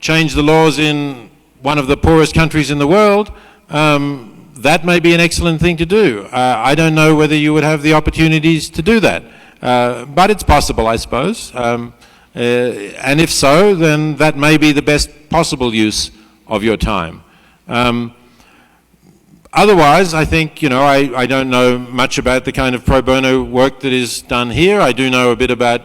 change the laws in one of the poorest countries in the world, that may be an excellent thing to do. I don't know whether you would have the opportunities to do that. But it's possible, I suppose. And if so, then that may be the best possible use of your time. Otherwise, I think, you know, I don't know much about the kind of pro bono work that is done here. I do know a bit about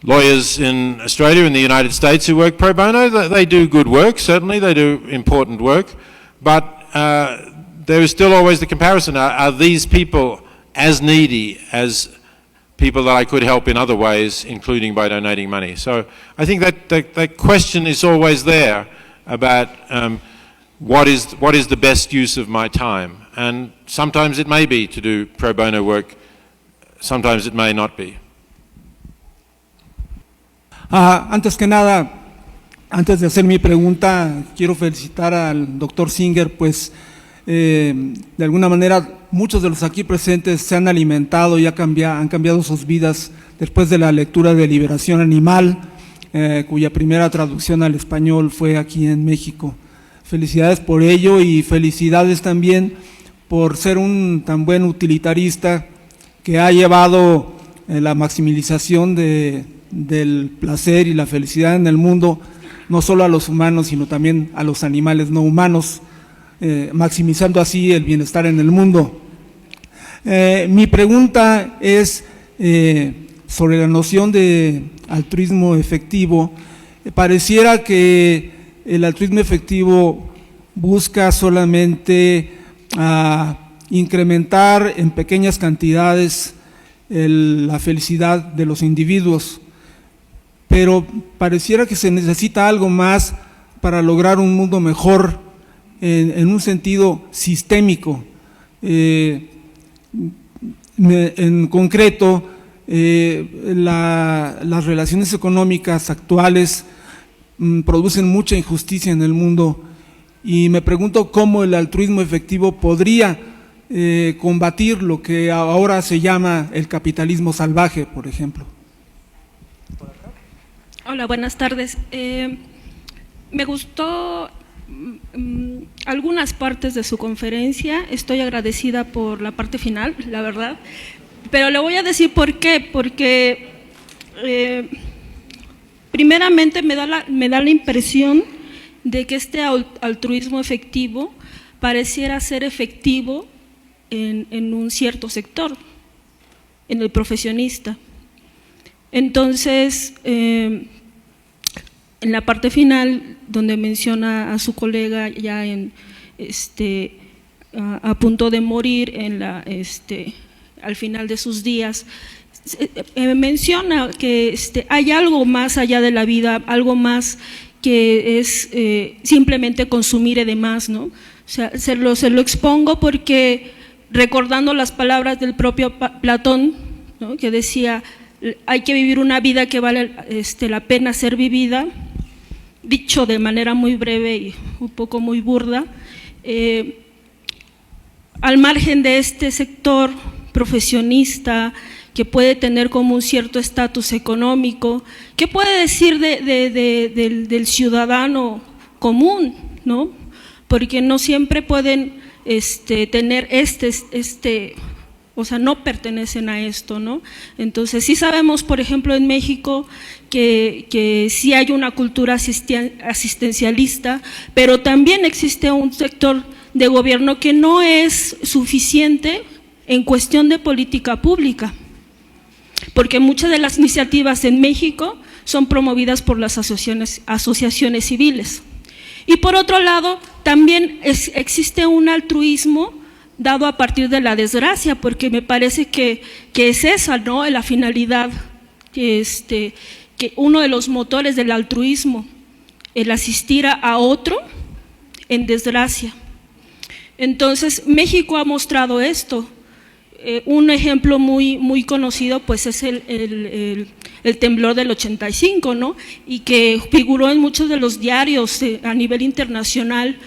lawyers in Australia and the United States who work pro bono. They do good work, certainly. They do important work. But there is still always the comparison. Are these people as needy as people that I could help in other ways, including by donating money? So I think that question is always there about what is the best use of my time? And sometimes it may be to do pro bono work, sometimes it may not be. Antes que nada, antes de hacer mi pregunta, quiero felicitar al doctor Singer, pues de alguna manera muchos de los aquí presentes se han alimentado y han cambiado sus vidas después de la lectura de Liberación Animal, cuya primera traducción al español fue aquí en México. Felicidades por ello y felicidades también por ser un tan buen utilitarista que ha llevado la maximización del placer y la felicidad en el mundo, no solo a los humanos, sino también a los animales no humanos, maximizando así el bienestar en el mundo. Mi pregunta es sobre la noción de altruismo efectivo. Pareciera que el altruismo efectivo busca solamente incrementar en pequeñas cantidades la felicidad de los individuos, pero pareciera que se necesita algo más para lograr un mundo mejor en un sentido sistémico. En concreto, las relaciones económicas actuales producen mucha injusticia en el mundo y me pregunto cómo el altruismo efectivo podría combatir lo que ahora se llama el capitalismo salvaje, por ejemplo. Hola, buenas tardes. Me gustó algunas partes de su conferencia. Estoy agradecida por la parte final, la verdad, pero le voy a decir por qué. Porque primeramente me da la impresión de que este altruismo efectivo pareciera ser efectivo en un cierto sector, en el profesionista. Entonces, en la parte final, donde menciona a su colega ya a punto de morir, al final de sus días, menciona que hay algo más allá de la vida, algo más que es simplemente consumir y demás, ¿no? O sea, se lo expongo porque recordando las palabras del propio Platón, ¿no?, que decía, hay que vivir una vida que vale la pena ser vivida, dicho de manera muy breve y un poco muy burda, al margen de este sector profesionista que puede tener como un cierto estatus económico. ¿Qué puede decir del ciudadano común, ¿no? Porque no siempre pueden tener o sea, no pertenecen a esto, ¿no? Entonces, sí sabemos, por ejemplo, en México que sí hay una cultura asistencialista, pero también existe un sector de gobierno que no es suficiente en cuestión de política pública, porque muchas de las iniciativas en México son promovidas por las asociaciones civiles. Y por otro lado, también existe un altruismo dado a partir de la desgracia, porque me parece que es esa, ¿no?, la finalidad, que uno de los motores del altruismo, el asistir a otro en desgracia. Entonces, México ha mostrado esto. Un ejemplo muy conocido pues es el temblor del 85, ¿no?, y que figuró en muchos de los diarios a nivel internacional,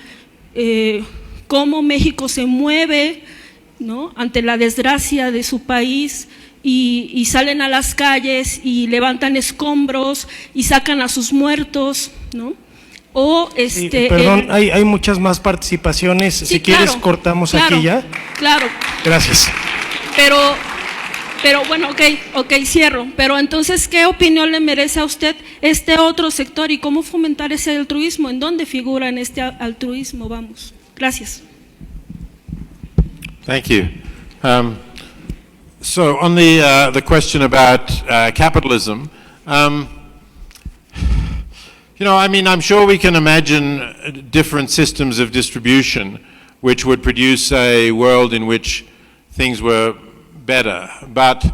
cómo México se mueve, ¿no?, ante la desgracia de su país y salen a las calles y levantan escombros y sacan a sus muertos, ¿no? O perdón, hay muchas más participaciones, sí, si claro, quieres cortamos claro, aquí ya. Claro. Gracias. Pero bueno, ok, cierro. Pero entonces, ¿qué opinión le merece a usted este otro sector y cómo fomentar ese altruismo? ¿En dónde figura en este altruismo? Vamos. Gracias. Thank you. So on the question about capitalism, you know, I mean, I'm sure we can imagine different systems of distribution which would produce a world in which things were better, but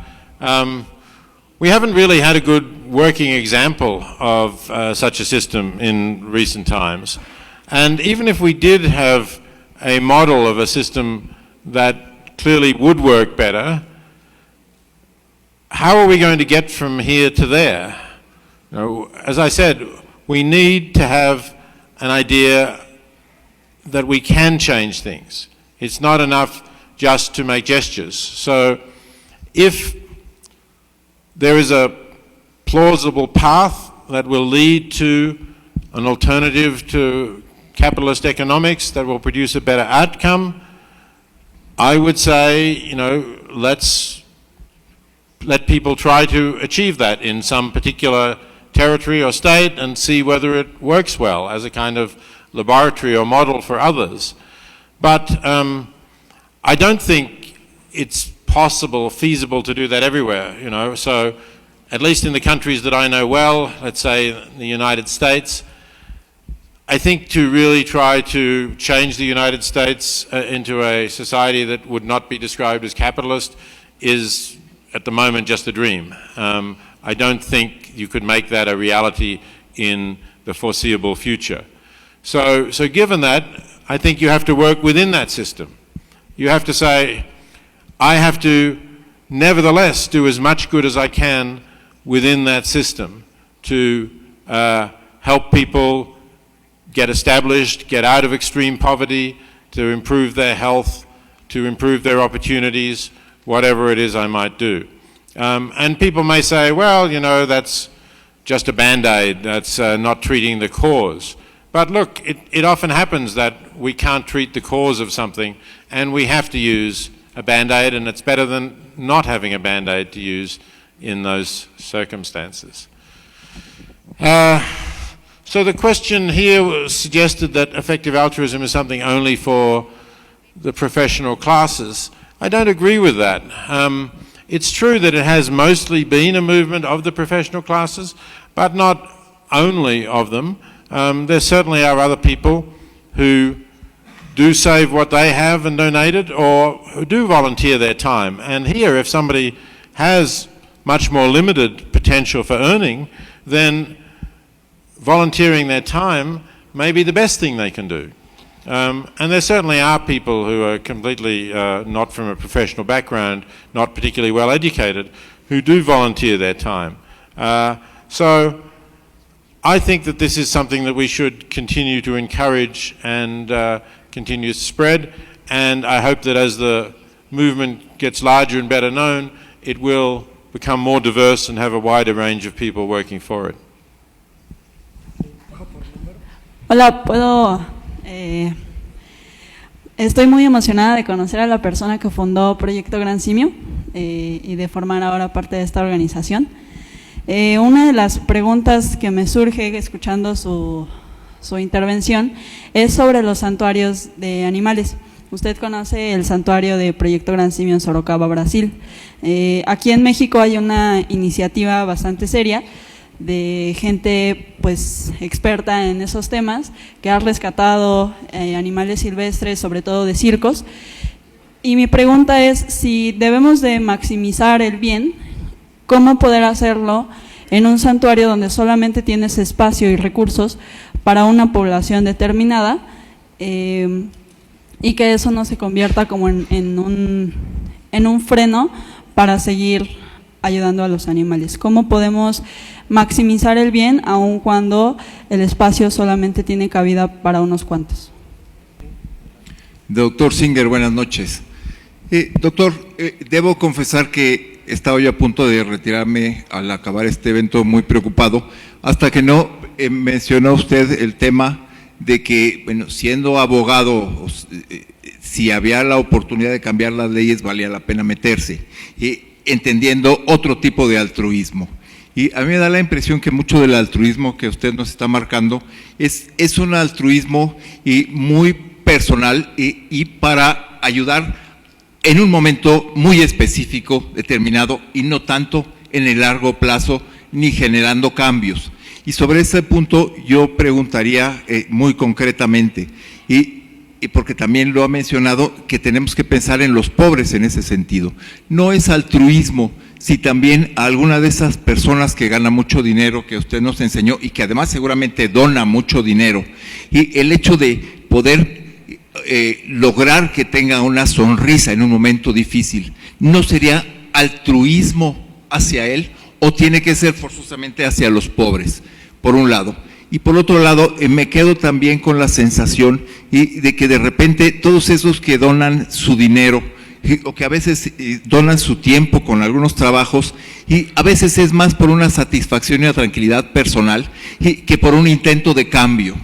we haven't really had a good working example of such a system in recent times. And even if we did have a model of a system that clearly would work better, how are we going to get from here to there? You know, as I said, we need to have an idea that we can change things. It's not enough just to make gestures. So if there is a plausible path that will lead to an alternative to capitalist economics that will produce a better outcome, I would say, you know, let's let people try to achieve that in some particular territory or state and see whether it works well as a kind of laboratory or model for others. But I don't think it's possible, feasible to do that everywhere, you know. So at least in the countries that I know well, let's say the United States, I think to really try to change the United States into a society that would not be described as capitalist is at the moment just a dream. I don't think you could make that a reality in the foreseeable future. So given that, I think you have to work within that system. You have to say, I have to nevertheless do as much good as I can within that system to help people get established, get out of extreme poverty, to improve their health, to improve their opportunities, whatever it is I might do. And people may say, well, you know, that's just a Band-Aid, that's not treating the cause. But look, it often happens that we can't treat the cause of something and we have to use a Band-Aid, and it's better than not having a Band-Aid to use in those circumstances. So the question here suggested that effective altruism is something only for the professional classes. I don't agree with that. It's true that it has mostly been a movement of the professional classes, but not only of them. There certainly are other people who do save what they have and donate it, or who do volunteer their time. And here, if somebody has much more limited potential for earning, then volunteering their time may be the best thing they can do. And there certainly are people who are completely not from a professional background, not particularly well educated, who do volunteer their time. So I think that this is something that we should continue to encourage and continue to spread, and I hope that as the movement gets larger and better known, it will become more diverse and have a wider range of people working for it. Hola, puedo Estoy muy emocionada de conocer a la persona que fundó Proyecto Gran Simio y de formar ahora parte de esta organización. Una de las preguntas que me surge escuchando su intervención es sobre los santuarios de animales. Usted conoce el santuario de Proyecto Gran Simio en Sorocaba, Brasil. Aquí en México hay una iniciativa bastante seria de gente pues experta en esos temas que ha rescatado animales silvestres, sobre todo de circos. Y mi pregunta es si debemos de maximizar el bien, ¿cómo poder hacerlo en un santuario donde solamente tienes espacio y recursos para una población determinada y que eso no se convierta como en un freno para seguir ayudando a los animales? ¿Cómo podemos maximizar el bien aun cuando el espacio solamente tiene cabida para unos cuantos? Doctor Singer, buenas noches. Doctor, debo confesar que estaba yo a punto de retirarme al acabar este evento muy preocupado, hasta que no mencionó usted el tema de que, bueno, siendo abogado, si había la oportunidad de cambiar las leyes, valía la pena meterse, entendiendo otro tipo de altruismo. Y a mí me da la impresión que mucho del altruismo que usted nos está marcando es un altruismo muy personal y para ayudar en un momento muy específico, determinado, y no tanto en el largo plazo, ni generando cambios. Y sobre ese punto yo preguntaría muy concretamente, y porque también lo ha mencionado, que tenemos que pensar en los pobres en ese sentido. No es altruismo si también a alguna de esas personas que gana mucho dinero, que usted nos enseñó, y que además seguramente dona mucho dinero, y el hecho de poder lograr que tenga una sonrisa en un momento difícil, ¿no sería altruismo hacia él o tiene que ser forzosamente hacia los pobres? Por un lado. Y por otro lado, me quedo también con la sensación de que de repente todos esos que donan su dinero o que a veces donan su tiempo con algunos trabajos, y a veces es más por una satisfacción y una tranquilidad personal que por un intento de cambio.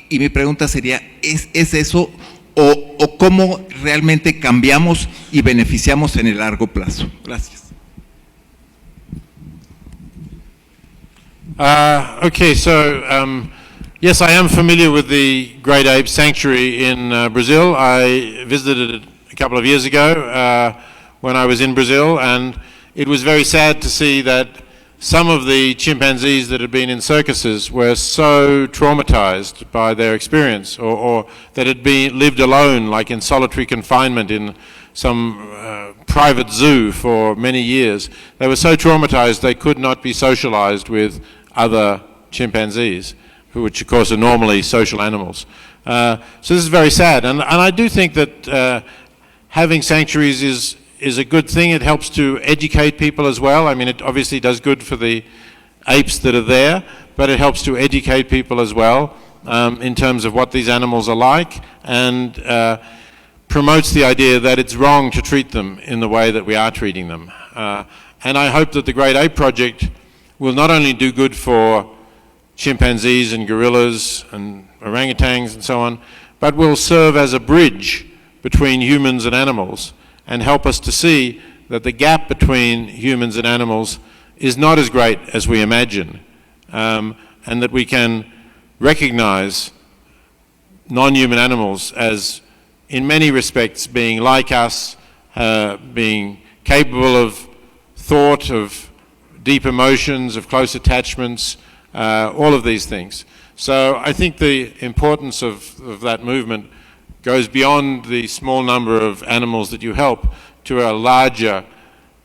Y mi pregunta sería, ¿es eso o cómo realmente cambiamos y beneficiamos en el largo plazo? Gracias. Okay, so yes, I am familiar with the Great Ape Sanctuary in Brazil. I visited it a couple of years ago when I was in Brazil, and it was very sad to see that some of the chimpanzees that had been in circuses were so traumatized by their experience, or that had been lived alone, like in solitary confinement in some private zoo for many years. They were so traumatized they could not be socialized with other chimpanzees, which of course are normally social animals. So this is very sad, and I do think that having sanctuaries is a good thing. It helps to educate people as well. I mean, it obviously does good for the apes that are there, but it helps to educate people as well in terms of what these animals are like, and promotes the idea that it's wrong to treat them in the way that we are treating them. And I hope that the Great Ape Project will not only do good for chimpanzees and gorillas and orangutans and so on, but will serve as a bridge between humans and animals and help us to see that the gap between humans and animals is not as great as we imagine, and that we can recognize non-human animals as, in many respects, being like us, being capable of thought, of deep emotions, of close attachments, all of these things. So I think the importance of that movement goes beyond the small number of animals that you help to a larger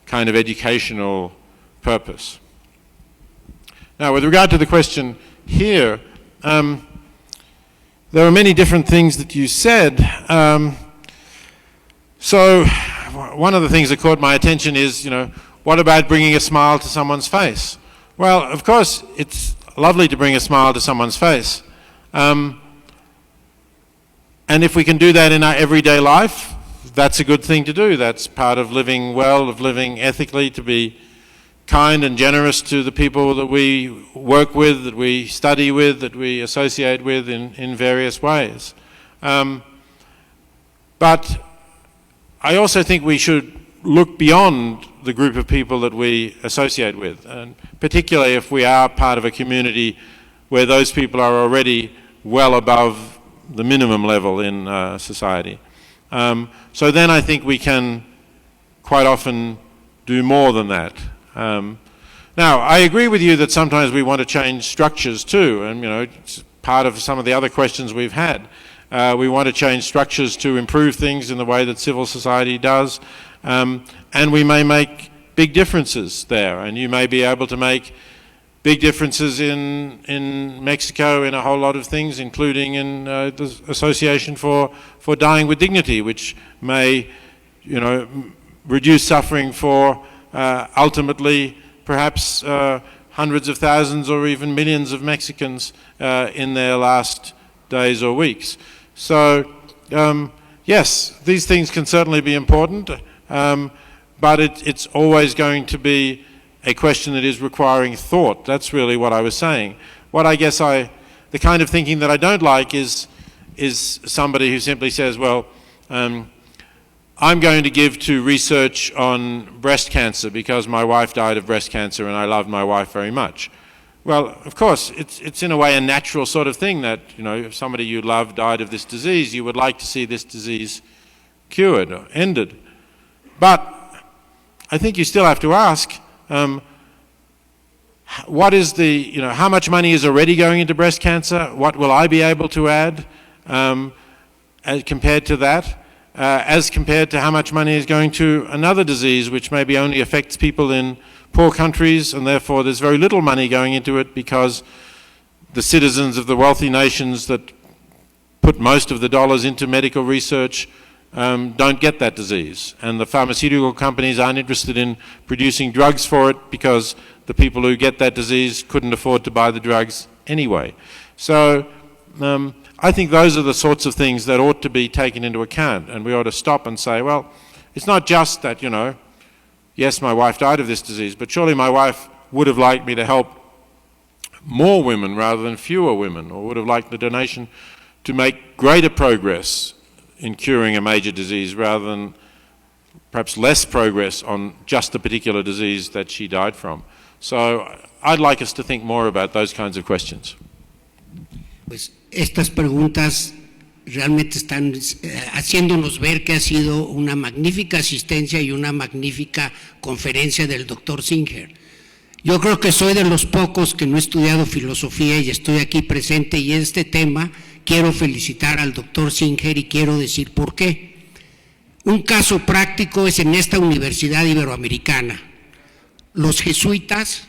kind of educational purpose. Now, with regard to the question here, there are many different things that you said. So one of the things that caught my attention is, what about bringing a smile to someone's face? Well, of course, it's lovely to bring a smile to someone's face. And if we can do that in our everyday life, that's a good thing to do. That's part of living well, of living ethically, to be kind and generous to the people that we work with, that we study with, that we associate with in various ways. But I also think we should look beyond the group of people that we associate with, and particularly if we are part of a community where those people are already well above the minimum level in society. So then I think we can quite often do more than that. Now, I agree with you that sometimes we want to change structures too, and it's part of some of the other questions we've had. We want to change structures to improve things in the way that civil society does, and we may make big differences there, and you may be able to make big differences in Mexico in a whole lot of things, including in the Association for Dying with Dignity, which may, reduce suffering for ultimately perhaps hundreds of thousands or even millions of Mexicans in their last days or weeks. So, yes, these things can certainly be important, but it's always going to be a question that is requiring thought. That's really what I was saying. What I guess the kind of thinking that I don't like is somebody who simply says, well, I'm going to give to research on breast cancer because my wife died of breast cancer and I loved my wife very much. Well, of course, it's in a way a natural sort of thing that, if somebody you love died of this disease, you would like to see this disease cured or ended. But I think you still have to ask, what is how much money is already going into breast cancer? What will I be able to add as compared to that? As compared to how much money is going to another disease which maybe only affects people in poor countries, and therefore there's very little money going into it because the citizens of the wealthy nations that put most of the dollars into medical research don't get that disease. And the pharmaceutical companies aren't interested in producing drugs for it because the people who get that disease couldn't afford to buy the drugs anyway. So I think those are the sorts of things that ought to be taken into account, and we ought to stop and say, well, it's not just that, yes, my wife died of this disease, but surely my wife would have liked me to help more women rather than fewer women, or would have liked the donation to make greater progress in curing a major disease rather than perhaps less progress on just the particular disease that she died from. So I'd like us to think more about those kinds of questions. Pues estas preguntas realmente están haciéndonos ver que ha sido una magnífica asistencia y una magnífica conferencia del doctor Singer. Yo creo que soy de los pocos que no he estudiado filosofía y estoy aquí presente, y en este tema quiero felicitar al doctor Singer y quiero decir por qué. Un caso práctico es en esta Universidad Iberoamericana. Los jesuitas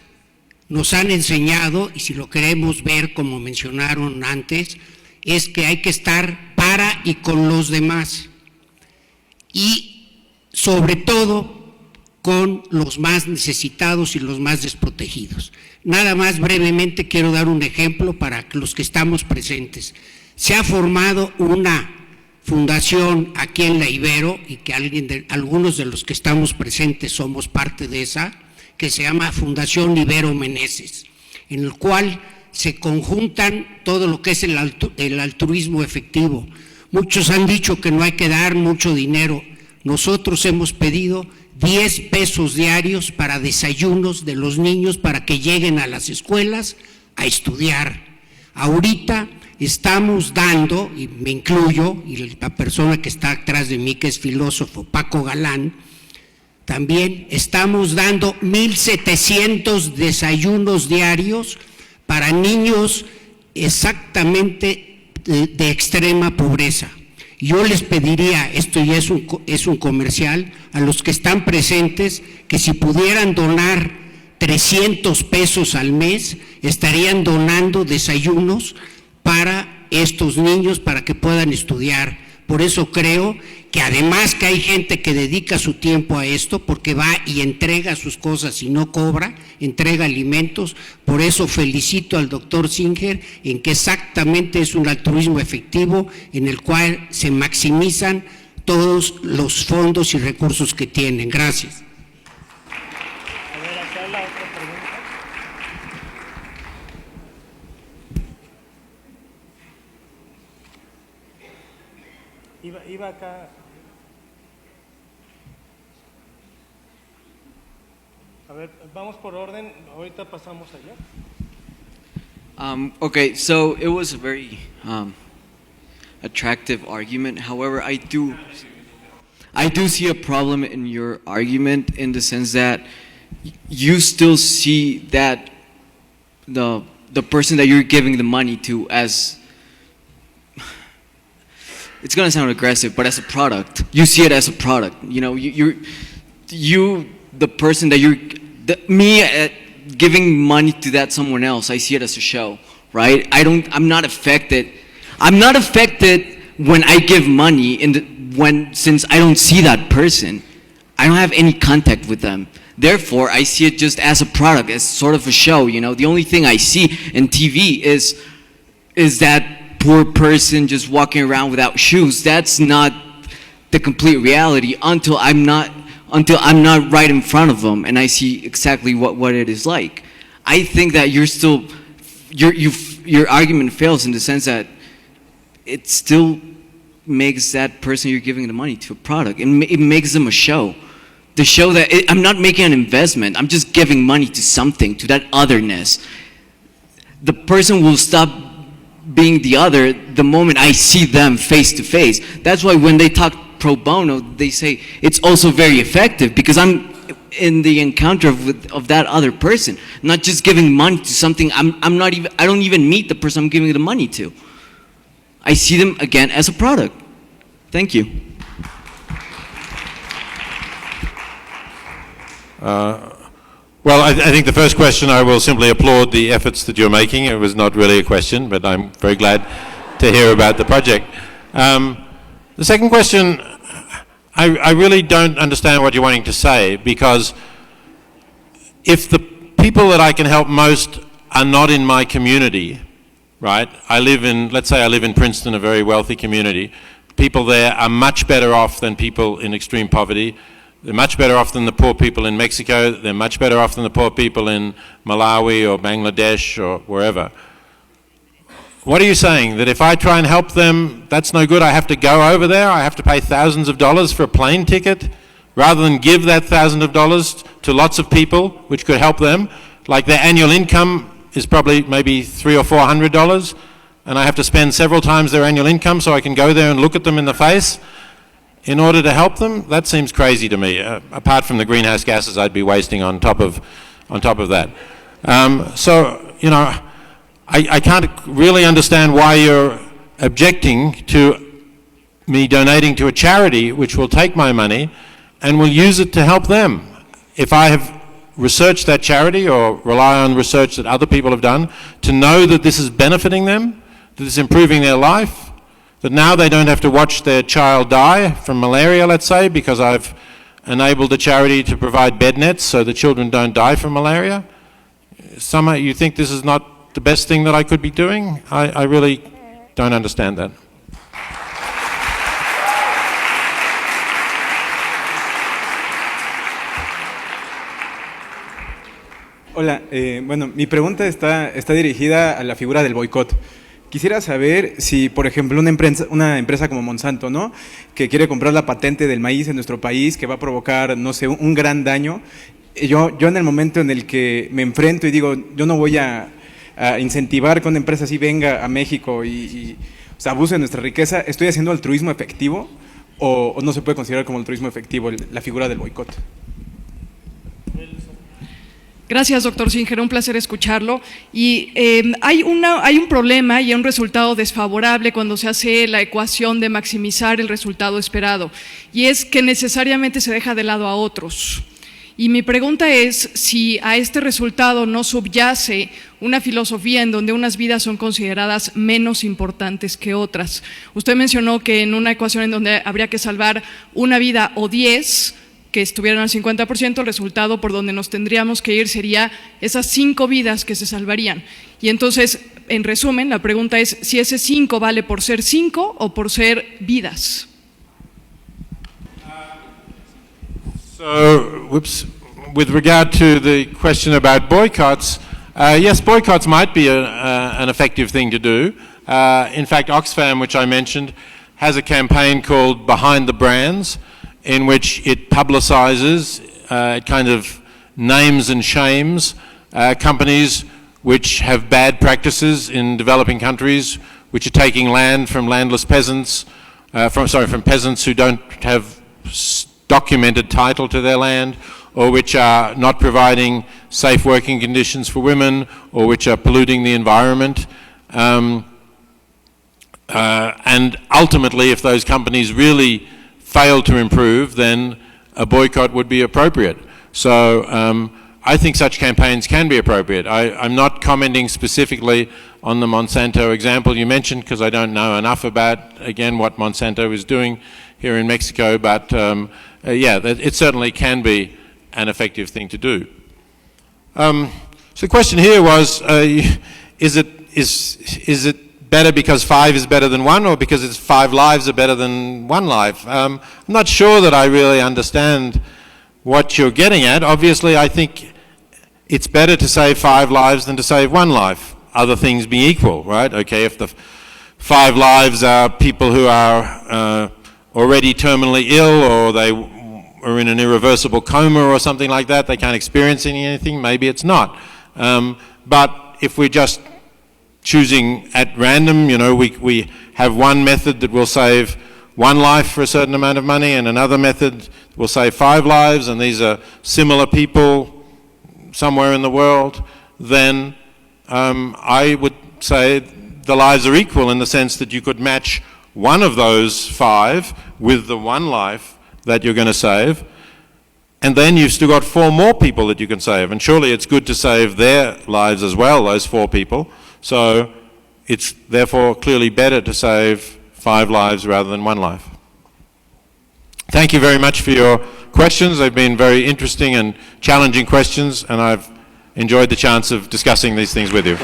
nos han enseñado, y si lo queremos ver como mencionaron antes, es que hay que estar para y con los demás, y sobre todo con los más necesitados y los más desprotegidos. Nada más brevemente quiero dar un ejemplo para los que estamos presentes. Se ha formado una fundación aquí en la Ibero, y que algunos de los que estamos presentes somos parte de esa, que se llama Fundación Ibero Meneses, en el cual se conjuntan todo lo que es el altruismo efectivo. Muchos han dicho que no hay que dar mucho dinero. Nosotros hemos pedido 10 pesos diarios para desayunos de los niños para que lleguen a las escuelas a estudiar. Ahorita estamos dando, y me incluyo, y la persona que está atrás de mí, que es filósofo, Paco Galán, también estamos dando 1,700 desayunos diarios para niños exactamente de extrema pobreza. Yo les pediría, esto ya es un comercial, a los que están presentes, que si pudieran donar 300 pesos al mes, estarían donando desayunos para estos niños para que puedan estudiar. Por eso creo que además que hay gente que dedica su tiempo a esto, porque va y entrega sus cosas y no cobra, entrega alimentos. Por eso felicito al doctor Singer en que exactamente es un altruismo efectivo en el cual se maximizan todos los fondos y recursos que tienen. Gracias. Iba acá. A ver, vamos por orden, ahorita pasamos allá. Okay, so it was a very attractive argument. However, I do see a problem in your argument in the sense that you still see that the person that you're giving the money to as, it's gonna sound aggressive, but as a product. You see it as a product. You know, the person that giving money to that someone else, I see it as a show, right? I'm not affected. I'm not affected when I give money since I don't see that person. I don't have any contact with them. Therefore, I see it just as a product, as sort of a show, you know? The only thing I see in TV is that poor person just walking around without shoes. That's not the complete reality until I'm not right in front of them and I see exactly what it is like. I think that your argument fails in the sense that it still makes that person you're giving the money to a product. It makes them a show. The show that I'm not making an investment. I'm just giving money to something, to that otherness. The person will stop being the other the moment I see them face to face. That's why when they talk pro bono, they say it's also very effective because I'm in the encounter of that other person, not just giving money to something I don't even meet the person I'm giving the money to. I see them again as a product. Thank you. Well, I think the first question, I will simply applaud the efforts that you're making. It was not really a question, but I'm very glad to hear about the project. The second question, I really don't understand what you're wanting to say, because if the people that I can help most are not in my community, right? Let's say I live in Princeton, a very wealthy community. People there are much better off than people in extreme poverty. They're much better off than the poor people in Mexico. They're much better off than the poor people in Malawi or Bangladesh or wherever. What are you saying? That if I try and help them, that's no good? I have to go over there? I have to pay thousands of dollars for a plane ticket? Rather than give that thousands of dollars to lots of people, which could help them, like their annual income is probably maybe $300 or $400, and I have to spend several times their annual income so I can go there and look at them in the face in order to help them? That seems crazy to me, apart from the greenhouse gases I'd be wasting on top of that. So, you know, I can't really understand why you're objecting to me donating to a charity which will take my money and will use it to help them. If I have researched that charity or rely on research that other people have done to know that this is benefiting them, that it's improving their life, that now they don't have to watch their child die from malaria, let's say, because I've enabled the charity to provide bed nets so the children don't die from malaria. Somehow you think this is not the best thing that I could be doing? I really don't understand that. Hola, bueno, mi pregunta está dirigida a la figura del boicot. Quisiera saber si, por ejemplo, una empresa como Monsanto, ¿no?, que quiere comprar la patente del maíz en nuestro país, que va a provocar, no sé, un gran daño. Yo en el momento en el que me enfrento y digo, yo no voy a incentivar que una empresa así venga a México y o sea, abuse de nuestra riqueza, ¿estoy haciendo altruismo efectivo o no se puede considerar como altruismo efectivo la figura del boicot? Gracias, doctor Singer, un placer escucharlo. Y hay un problema y un resultado desfavorable cuando se hace la ecuación de maximizar el resultado esperado, y es que necesariamente se deja de lado a otros. Y mi pregunta es si a este resultado no subyace una filosofía en donde unas vidas son consideradas menos importantes que otras. Usted mencionó que en una ecuación en donde habría que salvar una vida o 10, que estuvieran al 50%, el resultado por donde nos tendríamos que ir sería esas 5 vidas que se salvarían. Y entonces, en resumen, la pregunta es si ese 5 vale por ser 5 o por ser vidas. So, with regard to the question about boycotts, yes, boycotts might be an effective thing to do. In fact, Oxfam, which I mentioned, has a campaign called Behind the Brands, in which it publicizes, it kind of names and shames companies which have bad practices in developing countries, which are taking land from landless peasants, from peasants who don't have documented title to their land, or which are not providing safe working conditions for women, or which are polluting the environment. And ultimately, if those companies really fail to improve, then a boycott would be appropriate. So I think such campaigns can be appropriate. I'm not commenting specifically on the Monsanto example you mentioned, because I don't know enough about, again, what Monsanto is doing here in Mexico, but yeah, it certainly can be an effective thing to do. So the question here was, is it better because 5 is better than 1, or because it's 5 lives are better than 1 life? I'm not sure that I really understand what you're getting at. Obviously, I think it's better to save 5 lives than to save 1 life, other things being equal, right? Okay, if the 5 lives are people who are already terminally ill, or they are in an irreversible coma or something like that, they can't experience anything, maybe it's not. But if we're just choosing at random, you know, we have one method that will save 1 life for a certain amount of money, and another method will save 5 lives, and these are similar people somewhere in the world, then I would say the lives are equal, in the sense that you could match one of those 5 with the 1 life that you're going to save, and then you've still got 4 more people that you can save, and surely it's good to save their lives as well, those 4 people. So it's therefore clearly better to save 5 lives rather than 1 life. Thank you very much for your questions. They've been very interesting and challenging questions, and I've enjoyed the chance of discussing these things with you.